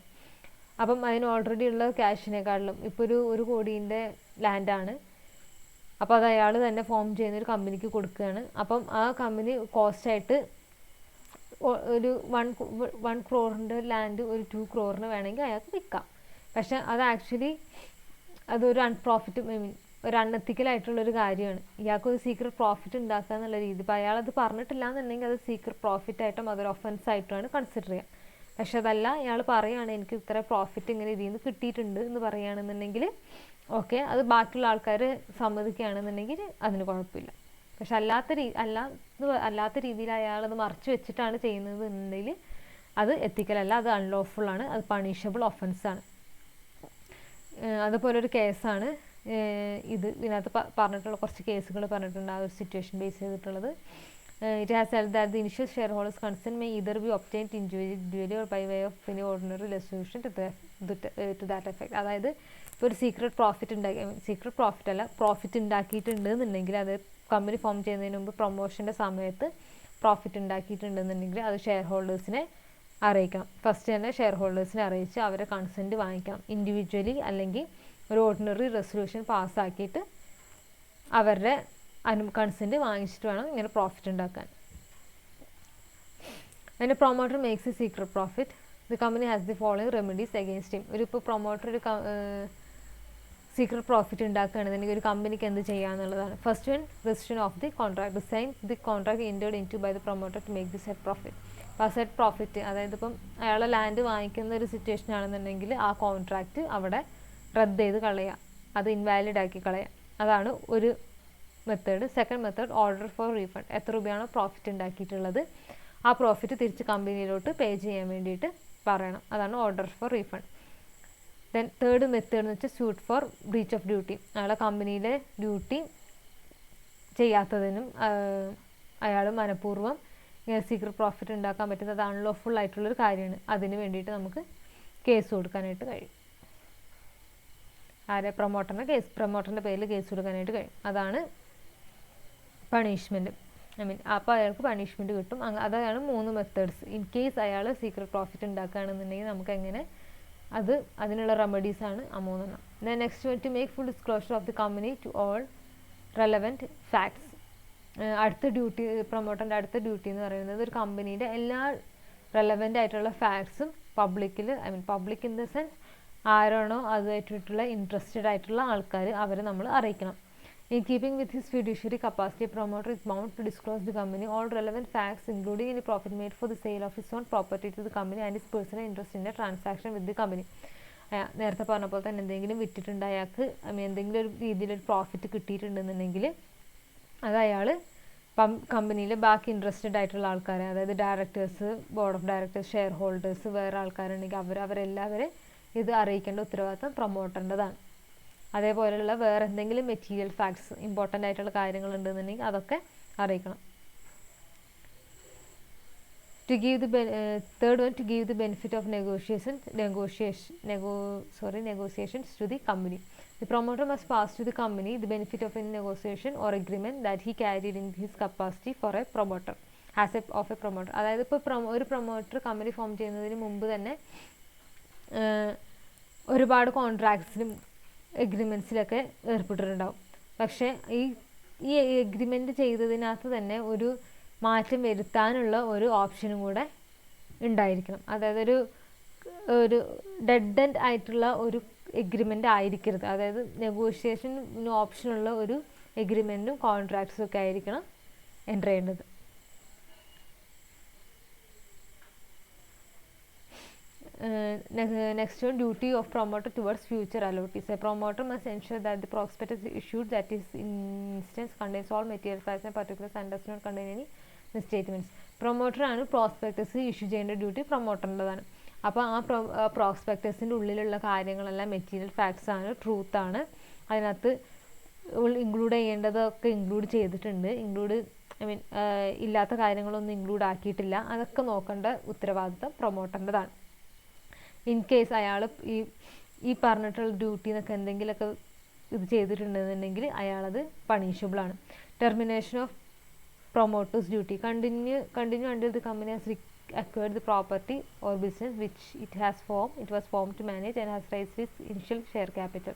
അപ്പം അതിന് ഓൾറെഡി ഉള്ള ക്യാഷിനെക്കാട്ടിലും ഇപ്പോൾ ഒരു കോടീൻ്റെ ലാൻഡാണ്, അപ്പോൾ അത് അയാൾ തന്നെ ഫോം ചെയ്യുന്ന ഒരു കമ്പനിക്ക് കൊടുക്കുകയാണ്. അപ്പം ആ കമ്പനി കോസ്റ്റായിട്ട് ഒരു 1 crore ലാൻഡ് ഒരു 2 crore വേണമെങ്കിൽ അയാൾക്ക് വിൽക്കാം. പക്ഷെ അത് ആക്ച്വലി അതൊരു ഒരു അൺഎത്തിക്കലായിട്ടുള്ളൊരു കാര്യമാണ്. ഇയാൾക്കൊരു സീക്രട്ട് പ്രോഫിറ്റ് ഉണ്ടാക്കുക എന്നുള്ള രീതി. ഇപ്പോൾ അയാളത് പറഞ്ഞിട്ടില്ല എന്നുണ്ടെങ്കിൽ അത് സീക്രട്ട് പ്രോഫിറ്റായിട്ടും അതൊരു ഒഫൻസ് ആയിട്ടുമാണ് കൺസിഡർ ചെയ്യുക. പക്ഷെ അതല്ല, ഇയാൾ പറയുകയാണ് എനിക്ക് ഇത്ര പ്രോഫിറ്റ് ഇങ്ങനെ ഇതിൽ നിന്ന് കിട്ടിയിട്ടുണ്ട് എന്ന് പറയുകയാണെന്നുണ്ടെങ്കിൽ ഓക്കെ, അത് ബാക്കിയുള്ള ആൾക്കാർ സമ്മതിക്കുകയാണെന്നുണ്ടെങ്കിൽ അതിന് കുഴപ്പമില്ല. പക്ഷെ അല്ലാത്ത രീതിയിൽ അയാളത് മറച്ചു വെച്ചിട്ടാണ് ചെയ്യുന്നത് എന്നുണ്ടെങ്കിൽ അത് എത്തിക്കലല്ല, അത് അൺലോഫുള്ളാണ്, അത് പണിഷബിൾ ഒഫൻസാണ്. അതുപോലൊരു കേസാണ് ഇതിനകത്ത് പറഞ്ഞിട്ടുള്ള കുറച്ച് കേസുകൾ പറഞ്ഞിട്ടുണ്ട്, ആ ഒരു സിറ്റുവേഷൻ ബേസ് ചെയ്തിട്ടുള്ളത്. It has held that the initial share holders consent may either be obtained individually or by way of any ordinary resolution to that effect. അതായത് ഇപ്പോൾ ഒരു സീക്രട്ട് പ്രോഫിറ്റ് ഉണ്ടാക്കിയിട്ടുണ്ട് എന്നുണ്ടെങ്കിൽ, അത് കമ്പനി ഫോം ചെയ്യുന്നതിന് മുമ്പ് പ്രൊമോഷൻ്റെ സമയത്ത് പ്രോഫിറ്റ് ഉണ്ടാക്കിയിട്ടുണ്ടെന്നുണ്ടെങ്കിൽ അത് ഷെയർ ഹോൾഡേഴ്സിനെ അറിയിക്കണം. ഫസ്റ്റ് തന്നെ ഷെയർ ഹോൾഡേഴ്സിനെ അറിയിച്ച് അവരെ കൺസെൻറ്റ് വാങ്ങിക്കണം. ഇൻഡിവിജ്വലി അല്ലെങ്കിൽ ഒരു ഓർഡിനറി റെസൊല്യൂഷൻ പാസ്സാക്കിയിട്ട് അവരുടെ കൺസെൻറ്റ് വാങ്ങിച്ചിട്ട് വേണം ഇങ്ങനെ പ്രോഫിറ്റ് ഉണ്ടാക്കാൻ. അതിന് promoter makes a secret profit, the company has the following remedies against him. ഇപ്പോൾ പ്രൊമോട്ടർ ഒരു സീക്രട്ട് പ്രോഫിറ്റ് ഉണ്ടാക്കുകയാണെന്നുണ്ടെങ്കിൽ ഒരു കമ്പനിക്ക് എന്ത് ചെയ്യാന്നുള്ളതാണ്. First one, rescission of the contract. Rescind the contract entered in to by the promoter to make the secret profit. അപ്പോൾ ആ set profit, അതായത് ഇപ്പം അയാളെ ലാൻഡ് വാങ്ങിക്കുന്ന ഒരു സിറ്റുവേഷൻ ആണെന്നുണ്ടെങ്കിൽ ആ കോൺട്രാക്റ്റ് അവിടെ റദ്ദ് ചെയ്ത് കളയുക, അത് ഇൻവാലിഡ് ആക്കി കളയുക. അതാണ് ഒരു method. Second method, order for refund. എത്ര രൂപയാണോ പ്രോഫിറ്റ് ഉണ്ടാക്കിയിട്ടുള്ളത് ആ പ്രോഫിറ്റ് തിരിച്ച് കമ്പനിയിലോട്ട് പേ ചെയ്യാൻ വേണ്ടിയിട്ട് പറയണം. അതാണ് order for refund. Then third method എന്ന് വെച്ചാൽ suit for breach of duty. അയാളെ കമ്പനിയിലെ ഡ്യൂട്ടി ചെയ്യാത്തതിനും അയാൾ മനഃപൂർവ്വം ഇങ്ങനെ സീക്രട്ട് പ്രോഫിറ്റ് ഉണ്ടാക്കാൻ പറ്റുന്നത് അൺലോഫുൾ ആയിട്ടുള്ളൊരു കാര്യമാണ്. അതിന് വേണ്ടിയിട്ട് നമുക്ക് കേസ് കൊടുക്കാനായിട്ട് കഴിയും. പ്രൊമോട്ടറിൻ്റെ പേരിൽ കേസ് കൊടുക്കാനായിട്ട് കഴിയും. അതാണ് പണിഷ്മെൻറ്റ്. അപ്പോൾ അയാൾക്ക് പണിഷ്മെൻറ്റ് കിട്ടും. അതാണ് 3 മെത്തേഡ്സ്. ഇൻ കേസ് അയാൾ സീക്രട്ട് പ്രോഫിറ്റ് ഉണ്ടാക്കുകയാണെന്നുണ്ടെങ്കിൽ നമുക്ക് എങ്ങനെ അതിനുള്ള റെമഡീസാണ് ആ 3 എണ്ണം. Then next, to make full disclosure of the company to all relevant facts. അടുത്ത ഡ്യൂട്ടി, പ്രൊമോട്ടറിൻ്റെ അടുത്ത ഡ്യൂട്ടി എന്ന് പറയുന്നത് ഒരു കമ്പനീൻ്റെ എല്ലാ റെലവൻ്റ് ആയിട്ടുള്ള ഫാക്ട്സും പബ്ലിക് ഇൻ ദ സെൻസ് ആരാണോ അതുമായിട്ടുള്ള ഇൻട്രസ്റ്റഡ് ആയിട്ടുള്ള ആൾക്കാർ അവരെ നമ്മൾ അറിയിക്കണം. In keeping with his fiduciary capacity, promoter is bound to disclose the company all relevant facts, including any profit made for the sale of his own property to the company and his personal interest in a transaction with the company. നേരത്തെ പറഞ്ഞ പോലെ തന്നെ എന്തെങ്കിലും വിറ്റിട്ടുണ്ട് അയാൾക്ക്, എന്തെങ്കിലും ഒരു രീതിയിലൊരു profit കിട്ടിയിട്ടുണ്ടെന്നുണ്ടെങ്കിൽ അത് അയാൾ കമ്പനിയിൽ ബാക്കി ഇൻട്രസ്റ്റഡ് ആയിട്ടുള്ള ആൾക്കാരെ, അതായത് directors, board of directors, share holders, വേറെ ആൾക്കാരുണ്ടെങ്കിൽ അവരെല്ലാവരും ഇത് അറിയിക്കേണ്ട ഉത്തരവാദിത്തം പ്രൊമോട്ടറിൻ്റെതാണ്. അതേപോലെയുള്ള വേറെ എന്തെങ്കിലും മെറ്റീരിയൽ ഫാക്ട്സ്, ഇമ്പോർട്ടൻ്റ് ആയിട്ടുള്ള കാര്യങ്ങളുണ്ടെന്നുണ്ടെങ്കിൽ അതൊക്കെ അറിയിക്കണം. Third one, to give the benefit of negotiations to the company. The promoter must pass to the company the benefit of any negotiation or agreement that he carried in his capacity for a promoter, of a promoter. അതായത് ഇപ്പോൾ ഒരു promoter company form ചെയ്യുന്നതിന് മുമ്പ് തന്നെ ഒരുപാട് കോൺട്രാക്ട്സിലും എഗ്രിമെൻറ്റ്സിലൊക്കെ ഏർപ്പെട്ടിട്ടുണ്ടാവും. പക്ഷേ ഈ agreement ചെയ്തതിനകത്ത് തന്നെ ഒരു മാറ്റം വരുത്താനുള്ള ഒരു ഓപ്ഷനും കൂടെ ഉണ്ടായിരിക്കണം. അതായത് ഒരു ഡെഡ് എൻഡ് ആയിട്ടുള്ള ഒരു എഗ്രിമെൻ്റ് ആയിരിക്കരുത്. അതായത് നെഗോഷിയേഷന് ഓപ്ഷനുള്ള ഒരു എഗ്രിമെൻറ്റും കോൺട്രാക്ട്സും ഒക്കെ ആയിരിക്കണം എൻ്റർ ചെയ്യേണ്ടത്. Next one, duty of promoter towards future allottees. A promoter must ensure that the prospectus issued that is instance contains all material facts and particulars and does not contain any misstatements. പ്രൊമോട്ടറാണ് prospectus issue ചെയ്യേണ്ട duty പ്രൊമോട്ടറിൻ്റെതാണ്. അപ്പോൾ ആ പ്രോസ്പെക്ടസിൻ്റെ ഉള്ളിലുള്ള കാര്യങ്ങളെല്ലാം material facts ആണ്, ട്രൂത്താണ്. അതിനകത്ത് include ചെയ്യേണ്ടതൊക്കെ include ചെയ്തിട്ടുണ്ട്. ഇല്ലാത്ത കാര്യങ്ങളൊന്നും ഇൻക്ലൂഡ് ആക്കിയിട്ടില്ല. അതൊക്കെ നോക്കേണ്ട ഉത്തരവാദിത്തം പ്രൊമോട്ടറിൻ്റെതാണ്. ഇൻ കേസ് അയാൾ ഈ പറഞ്ഞിട്ടുള്ള ഡ്യൂട്ടിന്നൊക്കെ എന്തെങ്കിലുമൊക്കെ ഇത് ചെയ്തിട്ടുണ്ടെന്നുണ്ടെങ്കിൽ അയാളത് പണിഷബിളാണ്. Termination of promoter's duty. Continue until the company has acquired the property or business which it was formed to manage and has raised its initial share capital.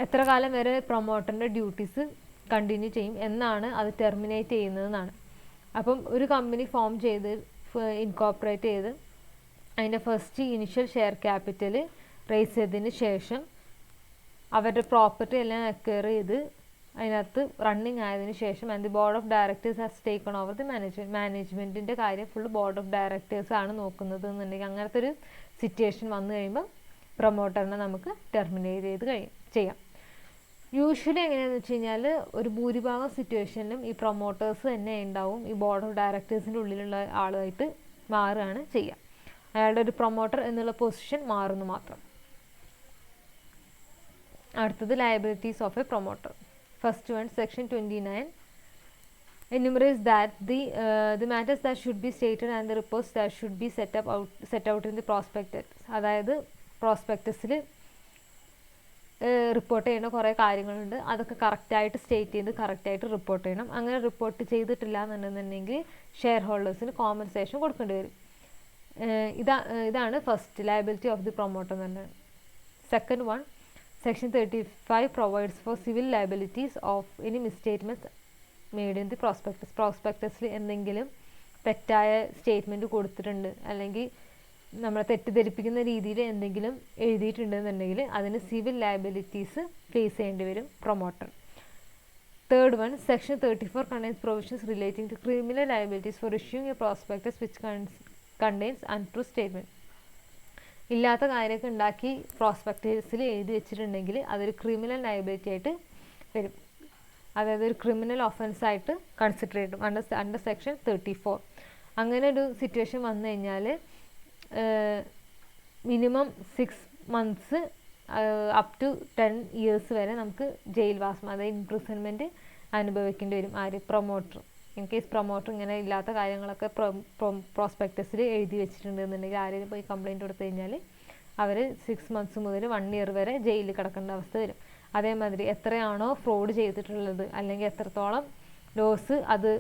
എത്ര കാലം വരെ പ്രൊമോട്ടറിൻ്റെ ഡ്യൂട്ടീസ് കണ്ടിന്യൂ ചെയ്യും എന്നാണ് അത് ടെർമിനേറ്റ് ചെയ്യുന്നതെന്നാണ്. അപ്പം ഒരു കമ്പനി ഫോം ചെയ്ത് incorporate ചെയ്ത് അതിൻ്റെ first initial share capital raise ചെയ്തതിന് ശേഷം അവരുടെ പ്രോപ്പർട്ടി എല്ലാം അക്വയർ ചെയ്ത് അതിനകത്ത് റണ്ണിങ് ആയതിനു ശേഷം and the board of directors has taken over the മാനേജ്മെൻറ്റിൻ്റെ കാര്യം ഫുൾ ബോർഡ് ഓഫ് ഡയറക്ടേഴ്സ് ആണ് നോക്കുന്നത് എന്നുണ്ടെങ്കിൽ അങ്ങനത്തെ ഒരു സിറ്റുവേഷൻ വന്നു കഴിയുമ്പോൾ പ്രൊമോട്ടറിനെ നമുക്ക് ടെർമിനേറ്റ് ചെയ്ത് ചെയ്യാം. യൂഷ്വലി എങ്ങനെയാണെന്ന് വെച്ച് കഴിഞ്ഞാൽ ഒരു ഭൂരിഭാഗം സിറ്റുവേഷനിലും ഈ പ്രൊമോട്ടേഴ്സ് തന്നെ ഉണ്ടാവും ഈ ബോർഡ് ഓഫ് ഡയറക്ടേഴ്സിൻ്റെ ഉള്ളിലുള്ള ആളുമായിട്ട് മാറുകയാണ് ചെയ്യുക. അയാളുടെ ഒരു പ്രൊമോട്ടർ എന്നുള്ള പൊസിഷൻ മാറുന്നു മാത്രം. അടുത്തത് liabilities of a promoter. First one, section 29 enumerates that the matters that should be stated and the reports that should be set out in the prospectus. അതായത് പ്രോസ്പെക്ടസിൽ റിപ്പോർട്ട് ചെയ്യുന്ന കുറേ കാര്യങ്ങളുണ്ട്. അതൊക്കെ കറക്റ്റായിട്ട് സ്റ്റേറ്റ് ചെയ്ത് കറക്റ്റായിട്ട് റിപ്പോർട്ട് ചെയ്യണം. അങ്ങനെ റിപ്പോർട്ട് ചെയ്തിട്ടില്ല എന്നുണ്ടെന്നുണ്ടെങ്കിൽ ഷെയർ ഹോൾഡേഴ്സിന് കോമ്പൻസേഷൻ കൊടുക്കേണ്ടി വരും. ഇതാണ് first liability of the promoter എന്ന് പറഞ്ഞത്. Second one, Section 35 provides for civil liabilities of any misstatements made in the prospectus. പ്രോസ്പെക്ടസിൽ എന്തെങ്കിലും തെറ്റായ സ്റ്റേറ്റ്മെൻറ്റ് കൊടുത്തിട്ടുണ്ട് അല്ലെങ്കിൽ നമ്മളെ തെറ്റിദ്ധരിപ്പിക്കുന്ന രീതിയിൽ എന്തെങ്കിലും എഴുതിയിട്ടുണ്ടെന്നുണ്ടെങ്കിൽ അതിന് സിവിൽ ലയബിലിറ്റീസ് ഫേസ് ചെയ്യേണ്ടി വരും promoter. Third one, section 34 contains provisions relating to criminal liabilities for issuing a prospectus which contains untrue statement. ഇല്ലാത്ത കാര്യമൊക്കെ ഉണ്ടാക്കി പ്രോസ്പെക്ടസിൽ എഴുതി വെച്ചിട്ടുണ്ടെങ്കിൽ അതൊരു ക്രിമിനൽ ലയബിലിറ്റി ആയിട്ട് വരും. അതായത് ഒരു ക്രിമിനൽ ഒഫൻസായിട്ട് കൺസിഡർ ചെയ്യും അണ്ടർ സെക്ഷൻ 34. അങ്ങനെ ഒരു സിറ്റുവേഷൻ വന്നു കഴിഞ്ഞാൽ minimum 6 months up to 10 years വരെ നമുക്ക് ജയിൽവാസം അതായത് ഇംപ്രിസൺമെൻറ്റ് അനുഭവിക്കേണ്ടി വരും. ആര്? പ്രൊമോട്ടർ. ഇൻ കേസ് പ്രൊമോട്ടർ ഇങ്ങനെ ഇല്ലാത്ത കാര്യങ്ങളൊക്കെ പ്രോസ്പെക്ടസിൽ എഴുതി വെച്ചിട്ടുണ്ടെന്നുണ്ടെങ്കിൽ ആരെങ്കിലും പോയി കംപ്ലയിൻറ്റ് കൊടുത്തു കഴിഞ്ഞാൽ അവർ 6 months മുതൽ 1 year വരെ ജയിലിൽ കിടക്കേണ്ട അവസ്ഥ വരും. അതേമാതിരി എത്രയാണോ ഫ്രോഡ് ചെയ്തിട്ടുള്ളത് അല്ലെങ്കിൽ എത്രത്തോളം ലോസ് അത്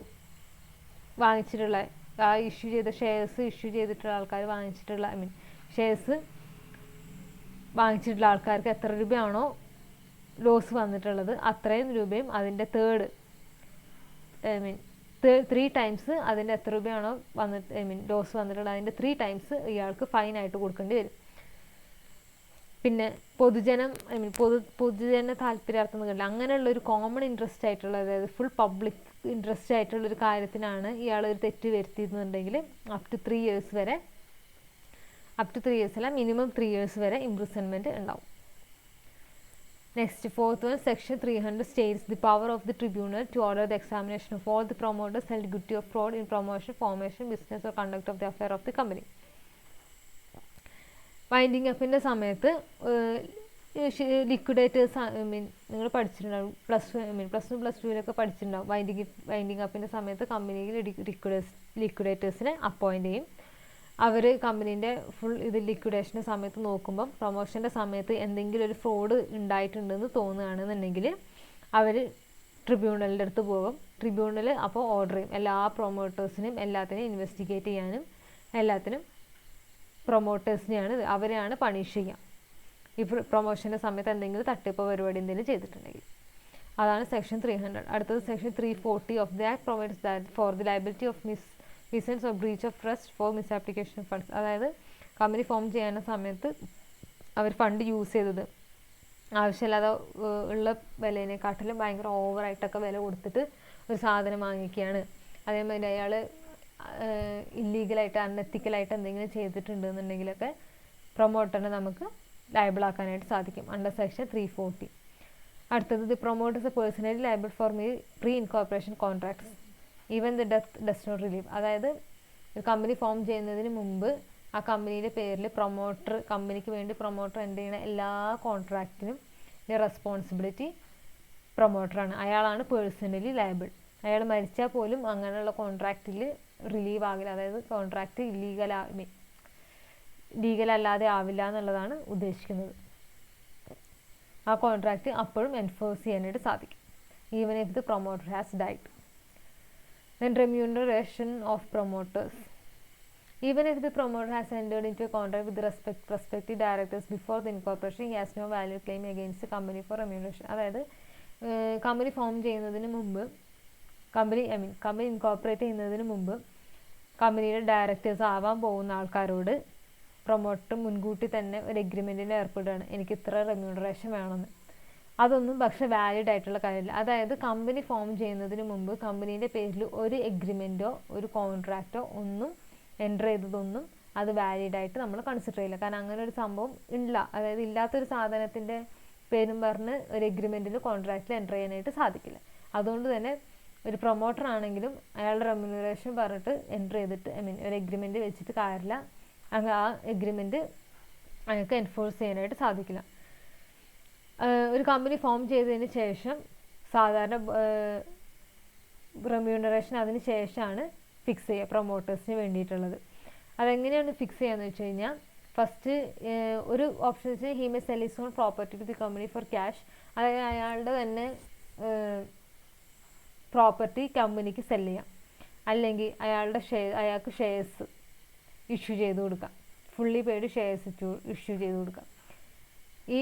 വാങ്ങിച്ചിട്ടുള്ള ആ ഇഷ്യൂ ചെയ്ത ഷെയർസ് ഇഷ്യൂ ചെയ്തിട്ടുള്ള ആൾക്കാർ വാങ്ങിച്ചിട്ടുള്ള ഷെയർസ് വാങ്ങിച്ചിട്ടുള്ള ആൾക്കാർക്ക് എത്ര രൂപയാണോ ലോസ് വന്നിട്ടുള്ളത് അത്രയും രൂപയും അതിൻ്റെ തേർഡ് 3 times അതിൻ്റെ എത്ര രൂപയാണോ ലോസ് വന്നിട്ടുള്ളത് അതിൻ്റെ 3 times ഇയാൾക്ക് ഫൈനായിട്ട് കൊടുക്കേണ്ടി വരും. പിന്നെ പൊതുജന താല്പര്യാർത്ഥം കണ്ടില്ല അങ്ങനെയുള്ളൊരു കോമൺ ഇൻട്രസ്റ്റ് ആയിട്ടുള്ള അതായത് ഫുൾ പബ്ലിക് ഇൻട്രസ്റ്റ് ആയിട്ടുള്ളൊരു കാര്യത്തിനാണ് ഇയാൾ ഒരു തെറ്റ് വരുത്തിയിരുന്നുണ്ടെങ്കിൽ അപ് ടു 3 years വരെ അല്ല മിനിമം 3 years വരെ ഇംപ്രിസൺമെൻറ്റ് ഉണ്ടാവും. Next, fourth one, section 300 states the power of the tribunal to order the examination of all the promoters held guilty of fraud in promotion, formation, business or conduct of the affair of the company. Winding അപ്പിൻ്റെ സമയത്ത് liquidators നിങ്ങൾ പഠിച്ചിട്ടുണ്ടാവും plus ടുവിലൊക്കെ പഠിച്ചിട്ടുണ്ടാവും. Winding അപ്പിൻ്റെ സമയത്ത് കമ്പനിയിൽ ലിക്വിഡേറ്റേഴ്സിനെ appoint ചെയ്യും. അവർ കമ്പനീൻ്റെ full ഇത് ലിക്വിഡേഷൻ്റെ സമയത്ത് നോക്കുമ്പം പ്രൊമോഷൻ്റെ സമയത്ത് എന്തെങ്കിലും ഒരു ഫ്രോഡ് ഉണ്ടായിട്ടുണ്ടെന്ന് തോന്നുകയാണെന്നുണ്ടെങ്കിൽ അവർ ട്രിബ്യൂണലിൻ്റെ അടുത്ത് പോകും. ട്രിബ്യൂണൽ അപ്പോൾ ഓർഡർ ചെയ്യും എല്ലാ പ്രൊമോട്ടേഴ്സിനും എല്ലാത്തിനും ഇൻവെസ്റ്റിഗേറ്റ് ചെയ്യാനും എല്ലാത്തിനും പ്രൊമോട്ടേഴ്സിനെയാണ് അവരെയാണ് പണിഷ് ചെയ്യുക ഈ പ്രൊമോഷൻ്റെ സമയത്ത് എന്തെങ്കിലും തട്ടിപ്പ് പരിപാടി എന്തെങ്കിലും ചെയ്തിട്ടുണ്ടെങ്കിൽ. അതാണ് സെക്ഷൻ 300. അടുത്തത് section 340 of the act provides that for the liability of misfeasance or breach of trust for misapplication of funds. അതായത് കമ്പനി ഫോം ചെയ്യുന്ന സമയത്ത് അവർ ഫണ്ട് യൂസ് ചെയ്തത് ആവശ്യമില്ലാതെ ഉള്ള വിലേനെക്കാട്ടിലും ഭയങ്കര ഓവറായിട്ടൊക്കെ വില കൊടുത്തിട്ട് ഒരു സാധനം വാങ്ങിക്കുകയാണ്. അതേമാതിരി അയാൾ ഇല്ലീഗലായിട്ട് അൺഎത്തിക്കലായിട്ട് എന്തെങ്കിലും ചെയ്തിട്ടുണ്ടെന്നുണ്ടെങ്കിലൊക്കെ പ്രൊമോട്ടറിനെ നമുക്ക് ലയബിളാക്കാനായിട്ട് സാധിക്കും അണ്ടർ സെക്ഷൻ 340. അടുത്തത് the promoters personally liable for pre incorporation contracts even the death does not relieve. അതായത് ഒരു കമ്പനി ഫോം ചെയ്യുന്നതിന് മുമ്പ് ആ കമ്പനിയുടെ പേരിൽ കമ്പനിക്ക് വേണ്ടി പ്രൊമോട്ടർ എൻ്റ് ചെയ്യുന്ന എല്ലാ കോൺട്രാക്റ്റിനും റെസ്പോൺസിബിലിറ്റി പ്രൊമോട്ടറാണ്. അയാളാണ് പേഴ്സണലി ലയബിൾ. അയാൾ മരിച്ചാൽ പോലും അങ്ങനെയുള്ള കോൺട്രാക്റ്റിൽ റിലീവ് ആകില്ല. അതായത് കോൺട്രാക്റ്റ് ലീഗലല്ലാതെ ആവില്ല എന്നുള്ളതാണ് ഉദ്ദേശിക്കുന്നത്. ആ കോൺട്രാക്റ്റ് അപ്പോഴും എൻഫോഴ്സ് ചെയ്യാനായിട്ട് സാധിക്കും even if the promoter has died. Then remuneration of promoters. Even if the promoter has entered into a contract with the prospective directors before the incorporation, he has no valid claim against the company for remuneration. അതായത് company form ചെയ്യുന്നതിന് മുമ്പ് company incorporate ചെയ്യുന്നതിന് മുമ്പ് കമ്പനിയുടെ directors ആവാൻ പോകുന്ന ആൾക്കാരോട് promoter മുൻകൂട്ടി തന്നെ ഒരു എഗ്രിമെൻറ്റിന് ഏർപ്പെടുകയാണ്, എനിക്ക് ഇത്ര റെമ്യൂണറേഷൻ വേണമെന്ന്. അതൊന്നും പക്ഷെ വാലിഡ് ആയിട്ടുള്ള കാര്യമില്ല. അതായത് കമ്പനി ഫോം ചെയ്യുന്നതിന് മുമ്പ് കമ്പനീൻ്റെ പേരിൽ ഒരു എഗ്രിമെൻറ്റോ ഒരു കോൺട്രാക്റ്റോ ഒന്നും എൻ്റർ ചെയ്തതൊന്നും അത് വാലിഡായിട്ട് നമ്മൾ കൺസിഡർ ചെയ്യില്ല. കാരണം അങ്ങനെ ഒരു സംഭവം ഇല്ല. അതായത് ഇല്ലാത്തൊരു സാധനത്തിൻ്റെ പേരും പറഞ്ഞ് ഒരു എഗ്രിമെൻറ്റിൽ കോൺട്രാക്റ്റിൽ എൻ്റർ ചെയ്യാനായിട്ട് സാധിക്കില്ല. അതുകൊണ്ട് തന്നെ ഒരു പ്രൊമോട്ടർ ആണെങ്കിലും അയാളുടെ റെമ്യൂണറേഷൻ പറഞ്ഞിട്ട് എൻ്റർ ചെയ്തിട്ട് ഒരു എഗ്രിമെൻറ്റ് വെച്ചിട്ട് കാര്യമില്ല. ആ എഗ്രിമെൻറ്റ് അയാൾക്ക് എൻഫോഴ്സ് ചെയ്യാനായിട്ട് സാധിക്കില്ല. ഒരു കമ്പനി ഫോം ചെയ്തതിന് ശേഷം സാധാരണ റെമ്യൂണറേഷൻ അതിന് ശേഷമാണ് ഫിക്സ് ചെയ്യുക പ്രൊമോട്ടേഴ്സിന് വേണ്ടിയിട്ടുള്ളത്. അതെങ്ങനെയാണ് ഫിക്സ് ചെയ്യാന്ന് വെച്ച് കഴിഞ്ഞാൽ, ഫസ്റ്റ് ഒരു ഓപ്ഷൻ വെച്ച് he may sell his own property to the company for cash. അതായത് അയാളുടെ തന്നെ പ്രോപ്പർട്ടി കമ്പനിക്ക് സെല് ചെയ്യാം. അല്ലെങ്കിൽ അയാൾക്ക് ഷെയർസ് ഇഷ്യൂ ചെയ്ത് കൊടുക്കാം. ഫുള്ളി പെയ്ഡ് ഷെയർസ് ഇഷ്യൂ ചെയ്ത് കൊടുക്കാം. ഈ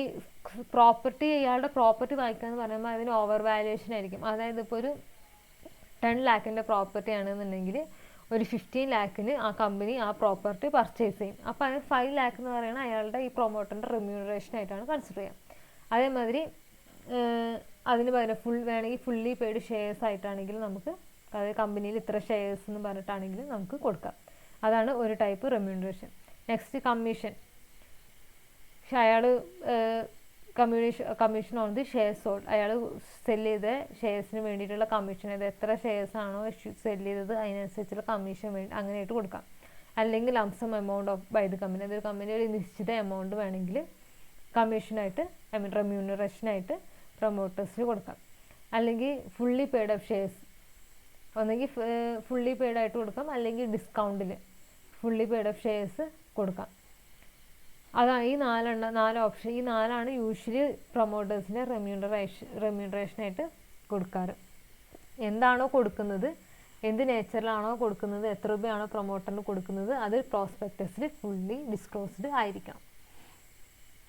പ്രോപ്പർട്ടി ഇയാളുടെ പ്രോപ്പർട്ടി വാങ്ങിക്കുക എന്ന് പറയുമ്പോൾ അതിന് ഓവർ വാല്യുവേഷൻ ആയിരിക്കും. അതായത് ഇപ്പോൾ ഒരു 10 lakhിൻ്റെ പ്രോപ്പർട്ടി ആണെന്നുണ്ടെങ്കിൽ ഒരു 15 lakhിന് ആ കമ്പനി ആ പ്രോപ്പർട്ടി പർച്ചേസ് ചെയ്യും. അപ്പോൾ അതിന് 5 lakh എന്ന് പറയുന്നത് അയാളുടെ ഈ പ്രൊമോട്ടറിൻ്റെ റെമ്യൂണറേഷൻ ആയിട്ടാണ് കൺസിഡർ ചെയ്യുക. അതേമാതിരി അതിന് പകരം വേണമെങ്കിൽ ഫുള്ളി പെയ്ഡ് ഷെയർസ് ആയിട്ടാണെങ്കിൽ നമുക്ക്, അതായത് കമ്പനിയിൽ ഇത്ര ഷെയർസ് എന്ന് പറഞ്ഞിട്ടാണെങ്കിൽ നമുക്ക് കൊടുക്കാം. അതാണ് ഒരു ടൈപ്പ് റെമ്യൂണറേഷൻ. Next commission. പക്ഷെ അയാൾ commission on the share sold. അയാൾ സെല് ചെയ്ത ഷെയർസിന് വേണ്ടിയിട്ടുള്ള കമ്മീഷൻ, അത് എത്ര ഷെയർസ് ആണോ സെല് ചെയ്തത് അതിനനുസരിച്ചുള്ള കമ്മീഷൻ അങ്ങനെയായിട്ട് കൊടുക്കാം. അല്ലെങ്കിൽ lump sum amount of by the company. അതൊരു കമ്പനി ഒരു നിശ്ചിത എമൗണ്ട് വേണമെങ്കിൽ കമ്മീഷനായിട്ട് റെമ്യൂണറേഷനായിട്ട് പ്രൊമോട്ടേഴ്സിന് കൊടുക്കാം. അല്ലെങ്കിൽ ഫുള്ളി പെയ്ഡ് ഓഫ് ഷെയർസ്, ഒന്നെങ്കിൽ ഫുള്ളി പെയ്ഡ് ആയിട്ട് കൊടുക്കാം, അല്ലെങ്കിൽ ഡിസ്കൗണ്ടിൽ ഫുള്ളി പെയ്ഡ് ഓഫ് ഷെയർസ് കൊടുക്കാം. അതാണ് ഈ 4 ഓപ്ഷൻ. ഈ 4ആണ് യൂഷ്വലി പ്രൊമോട്ടേഴ്സിൻ്റെ റെമ്യൂണറേഷനായിട്ട് കൊടുക്കാറ്. എന്താണോ കൊടുക്കുന്നത്, എന്ത് നേച്ചറിലാണോ കൊടുക്കുന്നത്, എത്ര രൂപയാണോ പ്രൊമോട്ടറിന് കൊടുക്കുന്നത്, അത് പ്രോസ്പെക്ടസിൽ ഫുള്ളി ഡിസ്ക്ലോസ്ഡ് ആയിരിക്കണം.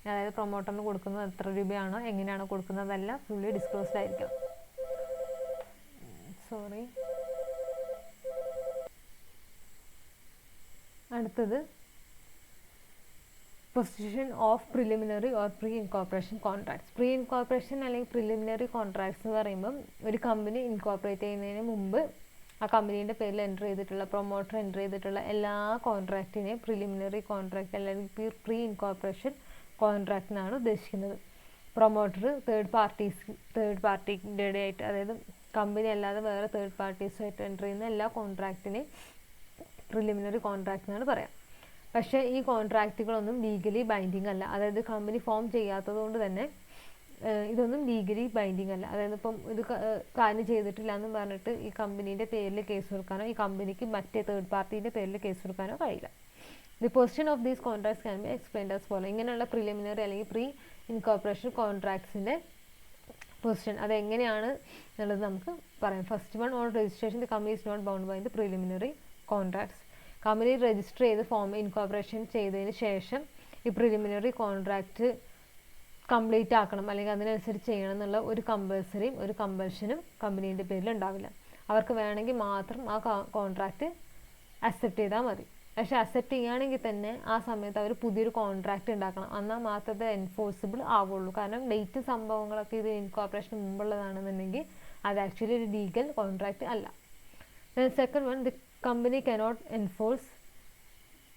അതായത് പ്രൊമോട്ടറിന് കൊടുക്കുന്നത് എത്ര രൂപയാണോ എങ്ങനെയാണോ കൊടുക്കുന്നത് അതെല്ലാം ഫുള്ളി ഡിസ്ക്ലോസ്ഡ് ആയിരിക്കണം. അടുത്തത് position of preliminary or pre incorporation contracts. Pre incorporation അല്ലെങ്കിൽ പ്രിലിമിനറി കോൺട്രാക്ട്സ് എന്ന് പറയുമ്പം ഒരു കമ്പനി ഇൻകോർപ്പറേറ്റ് ചെയ്യുന്നതിന് മുമ്പ് ആ കമ്പനീൻ്റെ പേരിൽ എൻ്റർ ചെയ്തിട്ടുള്ള പ്രൊമോട്ടർ എൻ്റർ ചെയ്തിട്ടുള്ള എല്ലാ കോൺട്രാക്റ്റിനെയും പ്രിലിമിനറി കോൺട്രാക്ട് അല്ലെങ്കിൽ പ്രീ ഇൻകോർപ്പറേഷൻ കോൺട്രാക്ട് എന്നാണ് ഉദ്ദേശിക്കുന്നത്. പ്രൊമോട്ടർ തേർഡ് പാർട്ടിൻ്റെ ആയിട്ട്, അതായത് കമ്പനി അല്ലാതെ വേറെ തേർഡ് പാർട്ടീസുമായിട്ട് എൻ്റർ ചെയ്യുന്ന എല്ലാ കോൺട്രാക്റ്റിനെയും പ്രിലിമിനറി കോൺട്രാക്ട് എന്നാണ് പറയാം. പക്ഷേ ഈ കോൺട്രാക്റ്റുകളൊന്നും ലീഗലി ബൈൻഡിങ് അല്ല. അതായത് കമ്പനി ഫോം ചെയ്യാത്തത് കൊണ്ട് തന്നെ ഇതൊന്നും ലീഗലി ബൈൻഡിങ് അല്ല. അതായത് ഇപ്പം ഇത് കാര്യം ചെയ്തിട്ടില്ല എന്ന് പറഞ്ഞിട്ട് ഈ കമ്പനീൻ്റെ പേരിൽ കേസ് കൊടുക്കാനോ ഈ കമ്പനിക്ക് മറ്റേ തേർഡ് പാർട്ടീൻ്റെ പേരിൽ കേസ് കൊടുക്കാനോ കഴിയില്ല. The position of these contracts can be explained as follow. ഇങ്ങനെയുള്ള പ്രിലിമിനറി അല്ലെങ്കിൽ പ്രീ ഇൻകോർപ്പറേഷൻ കോൺട്രാക്ട്സിൻ്റെ പൊസിഷൻ അതെങ്ങനെയാണ് എന്നുള്ളത് നമുക്ക് പറയാം. First one, on registration the company is not bound by the preliminary contracts. Company register ചെയ്ത് ഇൻകോർപ്പറേഷൻ ചെയ്തതിന് ശേഷം ഈ പ്രിലിമിനറി കോൺട്രാക്റ്റ് കംപ്ലീറ്റ് ആക്കണം അല്ലെങ്കിൽ അതിനനുസരിച്ച് ചെയ്യണം എന്നുള്ള ഒരു കമ്പൽഷനും കമ്പനീൻ്റെ പേരിൽ ഉണ്ടാവില്ല. അവർക്ക് വേണമെങ്കിൽ മാത്രം ആ കോൺട്രാക്റ്റ് അക്സെപ്റ്റ് ചെയ്താൽ മതി. പക്ഷെ അക്സെപ്റ്റ് ചെയ്യുകയാണെങ്കിൽ തന്നെ ആ സമയത്ത് അവർ പുതിയൊരു കോൺട്രാക്റ്റ് ഉണ്ടാക്കണം. എന്നാൽ മാത്രമേ എൻഫോഴ്സിബിൾ ആവുള്ളൂ. കാരണം ഡേറ്റ് സംഭവങ്ങളൊക്കെ ഇത് ഇൻകോർപ്പറേഷൻ മുമ്പുള്ളതാണെന്നുണ്ടെങ്കിൽ അത് ആക്ച്വലി ഒരു ലീഗൽ കോൺട്രാക്റ്റ് അല്ല. Then second one, the company cannot enforce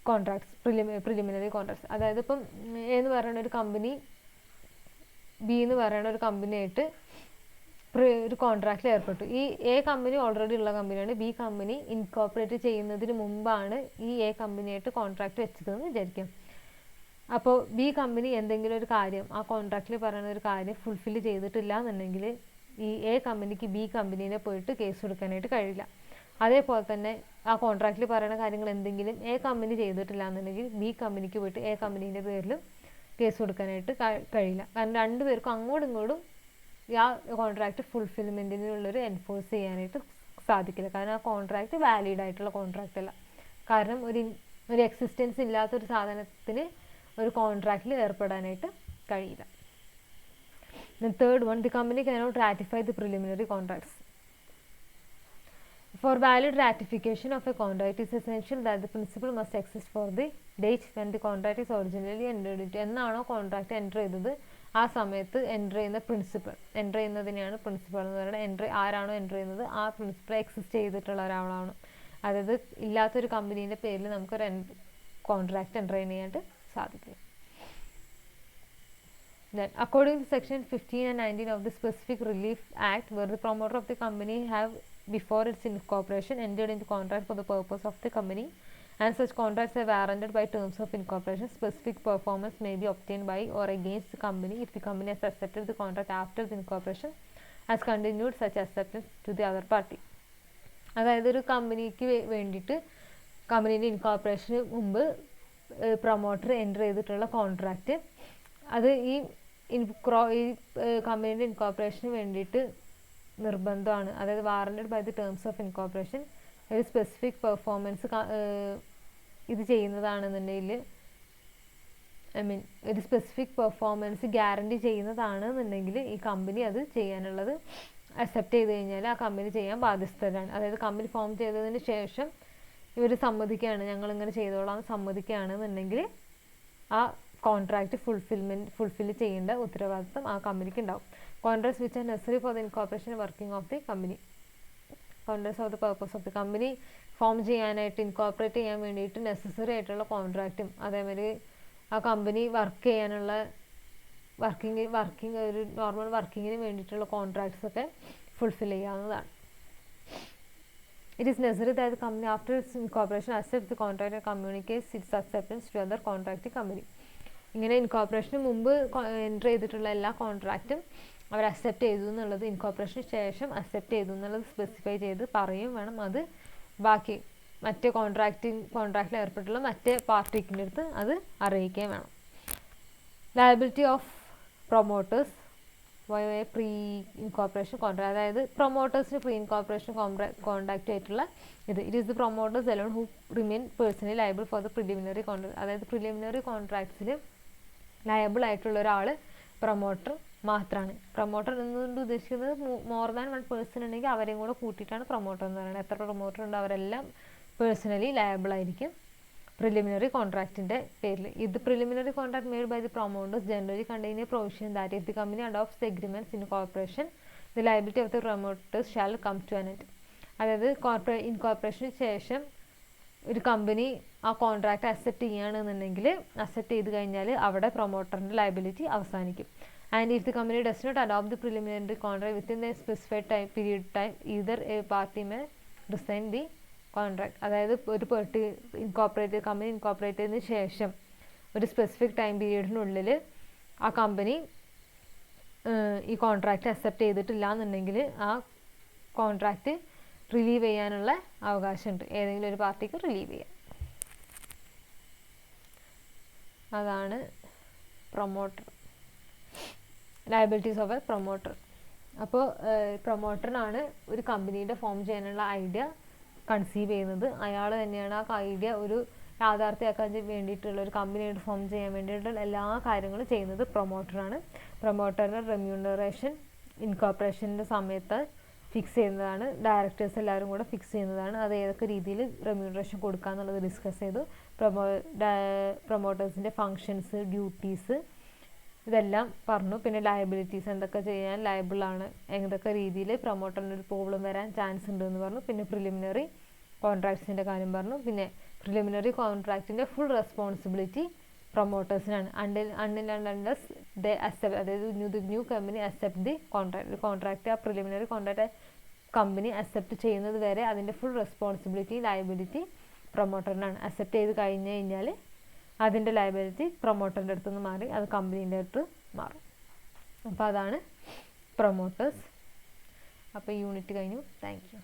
contracts, preliminary contracts. അതായത് ഇപ്പം എ എന്ന് പറയുന്ന ഒരു കമ്പനി ബി എന്ന് പറയുന്ന ഒരു കമ്പനിയായിട്ട് ഒരു കോൺട്രാക്റ്റിൽ ഏർപ്പെട്ടു. ഈ എ കമ്പനി ഓൾറെഡി ഉള്ള കമ്പനിയാണ്. ബി കമ്പനി ഇൻകോർപ്പറേറ്റ് ചെയ്യുന്നതിന് മുമ്പാണ് ഈ എ കമ്പനിയായിട്ട് കോൺട്രാക്റ്റ് വെച്ചതെന്ന് വിചാരിക്കാം. അപ്പോൾ ബി കമ്പനി എന്തെങ്കിലും ഒരു കാര്യം ആ കോൺട്രാക്റ്റിൽ പറയുന്ന ഒരു കാര്യം ഫുൾഫിൽ ചെയ്തിട്ടില്ല എന്നുണ്ടെങ്കിൽ ഈ എ കമ്പനിക്ക് ബി കമ്പനീനെ പോയിട്ട് കേസ് കൊടുക്കാനായിട്ട് കഴിയില്ല. അതേപോലെ തന്നെ ആ കോൺട്രാക്റ്റിൽ പറയുന്ന കാര്യങ്ങൾ എന്തെങ്കിലും എ കമ്പനി ചെയ്തിട്ടില്ല എന്നുണ്ടെങ്കിൽ ബി കമ്പനിക്ക് പോയിട്ട് എ കമ്പനീൻ്റെ പേരിലും കേസ് കൊടുക്കാനായിട്ട് കഴിയില്ല. കാരണം രണ്ടുപേർക്കും അങ്ങോട്ടും ഇങ്ങോട്ടും ആ കോൺട്രാക്റ്റ് ഫുൾഫിൽമെൻറ്റിനുള്ളൊരു എൻഫോഴ്സ് ചെയ്യാനായിട്ട് സാധിക്കില്ല. കാരണം ആ കോൺട്രാക്റ്റ് വാലിഡ് ആയിട്ടുള്ള കോൺട്രാക്റ്റ് അല്ല. കാരണം ഒരു എക്സിസ്റ്റൻസ് ഇല്ലാത്തൊരു സാധനത്തിന് ഒരു കോൺട്രാക്റ്റിൽ ഏർപ്പെടാനായിട്ട് കഴിയില്ല. Then third one, the company cannot ratify the preliminary contracts. For valid ratification of a contract, it is essential that the principle must exist for the date when the contract is originally entered into. എന്നാണോ contract enter ചെയ്തത് ആ സമയത്ത് enter ചെയ്യുന്ന principle, enter ചെയ്യുന്നതിനെയാണ് principle എന്ന് പറയുന്നത്. ആരാണോ enter ചെയ്യുന്നത് ആ പ്രിൻസിപ്പിൾ എക്സിസ്റ്റ് ചെയ്തിട്ടുള്ള ഒരാളാണ്. അതായത് ഇല്ലാത്തൊരു കമ്പനീൻ്റെ പേരിൽ നമുക്കൊരു കോൺട്രാക്റ്റ് എൻ്റർ ചെയ്യാനായിട്ട് സാധിക്കില്ല. Then, according to section 15 and 19 of the Specific Relief Act, where the promoter of the company have before its incorporation entered into contract for the purpose of the company, and such contracts are warranted by terms of incorporation, specific performance may be obtained by or against the company if the company has accepted the contract after the incorporation, has continued such acceptance to the other party. അതായത് ഒരു കമ്പനിക്ക് വേണ്ടിയിട്ട് കമ്പനീൻ്റെ ഇൻകോർപ്പറേഷന് മുമ്പ് promoter enter ചെയ്തിട്ടുള്ള contract അത് ഈ കമ്പനീൻ്റെ ഇൻകോർപ്പറേഷന് വേണ്ടിയിട്ട് നിർബന്ധമാണ്. അതായത് warranted by the terms of incorporation, ഒരു സ്പെസിഫിക് പെർഫോമൻസ് ഇത് ചെയ്യുന്നതാണെന്നുണ്ടെങ്കിൽ, ഒരു സ്പെസിഫിക് പെർഫോമൻസ് ഗ്യാരണ്ടി ചെയ്യുന്നതാണെന്നുണ്ടെങ്കിൽ ഈ കമ്പനി അത് ചെയ്യാനുള്ളത് അക്സെപ്റ്റ് ചെയ്ത് കഴിഞ്ഞാൽ ആ കമ്പനി ചെയ്യാൻ ബാധ്യസ്ഥരാണ്. അതായത് കമ്പനി ഫോം ചെയ്തതിന് ശേഷം ഇവർ സമ്മതിക്കുകയാണ്, ഞങ്ങളിങ്ങനെ ചെയ്തോളാം സമ്മതിക്കുകയാണെന്നുണ്ടെങ്കിൽ ആ കോൺട്രാക്റ്റ് ഫുൾഫിൽ ചെയ്യേണ്ട ഉത്തരവാദിത്വം ആ കമ്പനിക്ക് ഉണ്ടാവും. Contracts which are necessary for the incorporation working of the company. Contracts of the purpose of the company form ചെയ്യാനായിട്ട് ഇൻകോർപ്പറേറ്റ് ചെയ്യാൻ വേണ്ടിയിട്ട് നെസസറി ആയിട്ടുള്ള കോൺട്രാക്റ്റും അതേമാതിരി ആ കമ്പനി വർക്ക് ചെയ്യാനുള്ള വർക്കിംഗ് ഒരു നോർമൽ വർക്കിങ്ങിന് വേണ്ടിയിട്ടുള്ള കോൺട്രാക്ട്സ് ഒക്കെ ഫുൾഫിൽ ചെയ്യാവുന്നതാണ്. It is necessary that the company after its incorporation accepts the contract and communicates its acceptance to other contracting company. ഇങ്ങനെ ഇൻകോർപ്പറേഷന് മുമ്പ് എൻ്റർ ചെയ്തിട്ടുള്ള എല്ലാ കോൺട്രാക്റ്റും അവർ അക്സെപ്റ്റ് ചെയ്തു എന്നുള്ളത് ഇൻകോർപ്പറേഷന് ശേഷം അക്സെപ്റ്റ് ചെയ്തു എന്നുള്ളത് സ്പെസിഫൈ ചെയ്ത് പറയും വേണം. അത് ബാക്കി മറ്റേ കോൺട്രാക്റ്റിൽ ഏർപ്പെട്ടുള്ള മറ്റേ പാർട്ടിക്കിൻ്റെ അടുത്ത് അത് അറിയിക്കുകയും വേണം. Liability of promoters pre incorporation contract, അതായത് പ്രൊമോട്ടേഴ്സിന് പ്രീ ഇൻകോർപ്പറേഷൻ കോൺട്രാക്റ്റ് ആയിട്ടുള്ള it is the promoters alone who remain personally liable for the preliminary contract. അതായത് പ്രിലിമിനറി കോൺട്രാക്ട്സിൽ ലയബിൾ ആയിട്ടുള്ള ഒരാൾ പ്രൊമോട്ടർ മാത്രമാണ്. പ്രൊമോട്ടർ എന്നുകൊണ്ട് ഉദ്ദേശിക്കുന്നത് മോർ ദാൻ വൺ പേഴ്സൺ ഉണ്ടെങ്കിൽ അവരെയും കൂടെ കൂട്ടിയിട്ടാണ് പ്രൊമോട്ടർ എന്ന് പറയുന്നത്. എത്ര പ്രൊമോട്ടർ ഉണ്ട് അവരെല്ലാം പേഴ്സണലി ലയബിൾ ആയിരിക്കും പ്രിലിമിനറി കോൺട്രാക്റ്റിൻ്റെ പേരിൽ. ഇത് preliminary contract made by the promoters generally contain a provision that if the company adopts the agreements in corporation the liability of the promoters shall come to an end. അതായത് ഇൻകോർപ്പറേഷന് ശേഷം ഒരു company ആ contract accept ചെയ്യുകയാണെന്നുണ്ടെങ്കിൽ accept ചെയ്ത് കഴിഞ്ഞാൽ അവിടെ പ്രൊമോട്ടറിൻ്റെ ലയബിലിറ്റി അവസാനിക്കും. And if the company does not adopt the preliminary contract within the specified period time either a party may resign the contract. അതായത് ഒരു കമ്പനി ഇൻകോർപ്പറേറ്റ് ചെയ്തതിന് ശേഷം ഒരു സ്പെസിഫിക് ടൈം പീരീഡിനുള്ളിൽ ആ കമ്പനി ഈ കോൺട്രാക്റ്റ് അക്സെപ്റ്റ് ചെയ്തിട്ടില്ല എന്നുണ്ടെങ്കിൽ ആ കോൺട്രാക്റ്റ് റിലീവ് ചെയ്യാനുള്ള അവകാശമുണ്ട്. ഏതെങ്കിലും ഒരു പാർട്ടിക്ക് റിലീവ് ചെയ്യാം. അതാണ് promoter, liabilities of a promoter. അപ്പോൾ പ്രൊമോട്ടറിനാണ് ഒരു കമ്പനീൻ്റെ ഫോം ചെയ്യാനുള്ള ഐഡിയ കൺസീവ് ചെയ്യുന്നത്. അയാൾ തന്നെയാണ് ആ ഐഡിയ ഒരു യാഥാർത്ഥ്യമാക്കാൻ വേണ്ടിയിട്ടുള്ള ഒരു കമ്പനിയായിട്ട് ഫോം ചെയ്യാൻ വേണ്ടിയിട്ടുള്ള എല്ലാ കാര്യങ്ങളും ചെയ്യുന്നത് പ്രൊമോട്ടറാണ്. പ്രൊമോട്ടറുടെ റെമ്യൂണറേഷൻ ഇൻകോർപ്പറേഷൻ്റെ സമയത്ത് ഫിക്സ് ചെയ്യുന്നതാണ്. ഡയറക്ടേഴ്സ് എല്ലാവരും കൂടെ ഫിക്സ് ചെയ്യുന്നതാണ്. അത് ഏതൊക്കെ രീതിയിൽ റെമ്യൂണറേഷൻ കൊടുക്കുക എന്നുള്ളത് ഡിസ്കസ് ചെയ്തു. പ്രൊമോട്ടേഴ്സിൻ്റെ ഫങ്ഷൻസ്, ഡ്യൂട്ടീസ് ഇതെല്ലാം പറഞ്ഞു. പിന്നെ ലയബിലിറ്റീസ്, എന്തൊക്കെ ചെയ്യാൻ ലയബിളാണ്, ഏതൊക്കെ രീതിയിൽ പ്രൊമോട്ടറിന് ഒരു പ്രോബ്ലം വരാൻ ചാൻസ് ഉണ്ടെന്ന് പറഞ്ഞു. പിന്നെ പ്രിലിമിനറി കോൺട്രാക്ട്സിൻ്റെ കാര്യം പറഞ്ഞു. പിന്നെ പ്രിലിമിനറി കോൺട്രാക്റ്റിൻ്റെ ഫുൾ റെസ്പോൺസിബിലിറ്റി പ്രൊമോട്ടേഴ്സിനാണ്. അൺലെസ് ദേ അക്സെപ്റ്റ്, അതായത് new company accept the contract ആ പ്രിലിമിനറി കോൺട്രാക്റ്റ് കമ്പനി അക്സെപ്റ്റ് ചെയ്യുന്നത് വരെ അതിൻ്റെ ഫുൾ റെസ്പോൺസിബിലിറ്റി ലയബിലിറ്റി പ്രൊമോട്ടറിനാണ്. അക്സെപ്റ്റ് ചെയ്ത് കഴിഞ്ഞ് കഴിഞ്ഞാൽ അതിൻ്റെ ലയബിലിറ്റി പ്രൊമോട്ടറിൻ്റെ അടുത്ത് നിന്ന് മാറി അത് കമ്പനീൻ്റെ അടുത്ത് മാറും. അപ്പോൾ അതാണ് പ്രൊമോട്ടേഴ്സ്. അപ്പോൾ യൂണിറ്റ് കഴിഞ്ഞു. Thank you.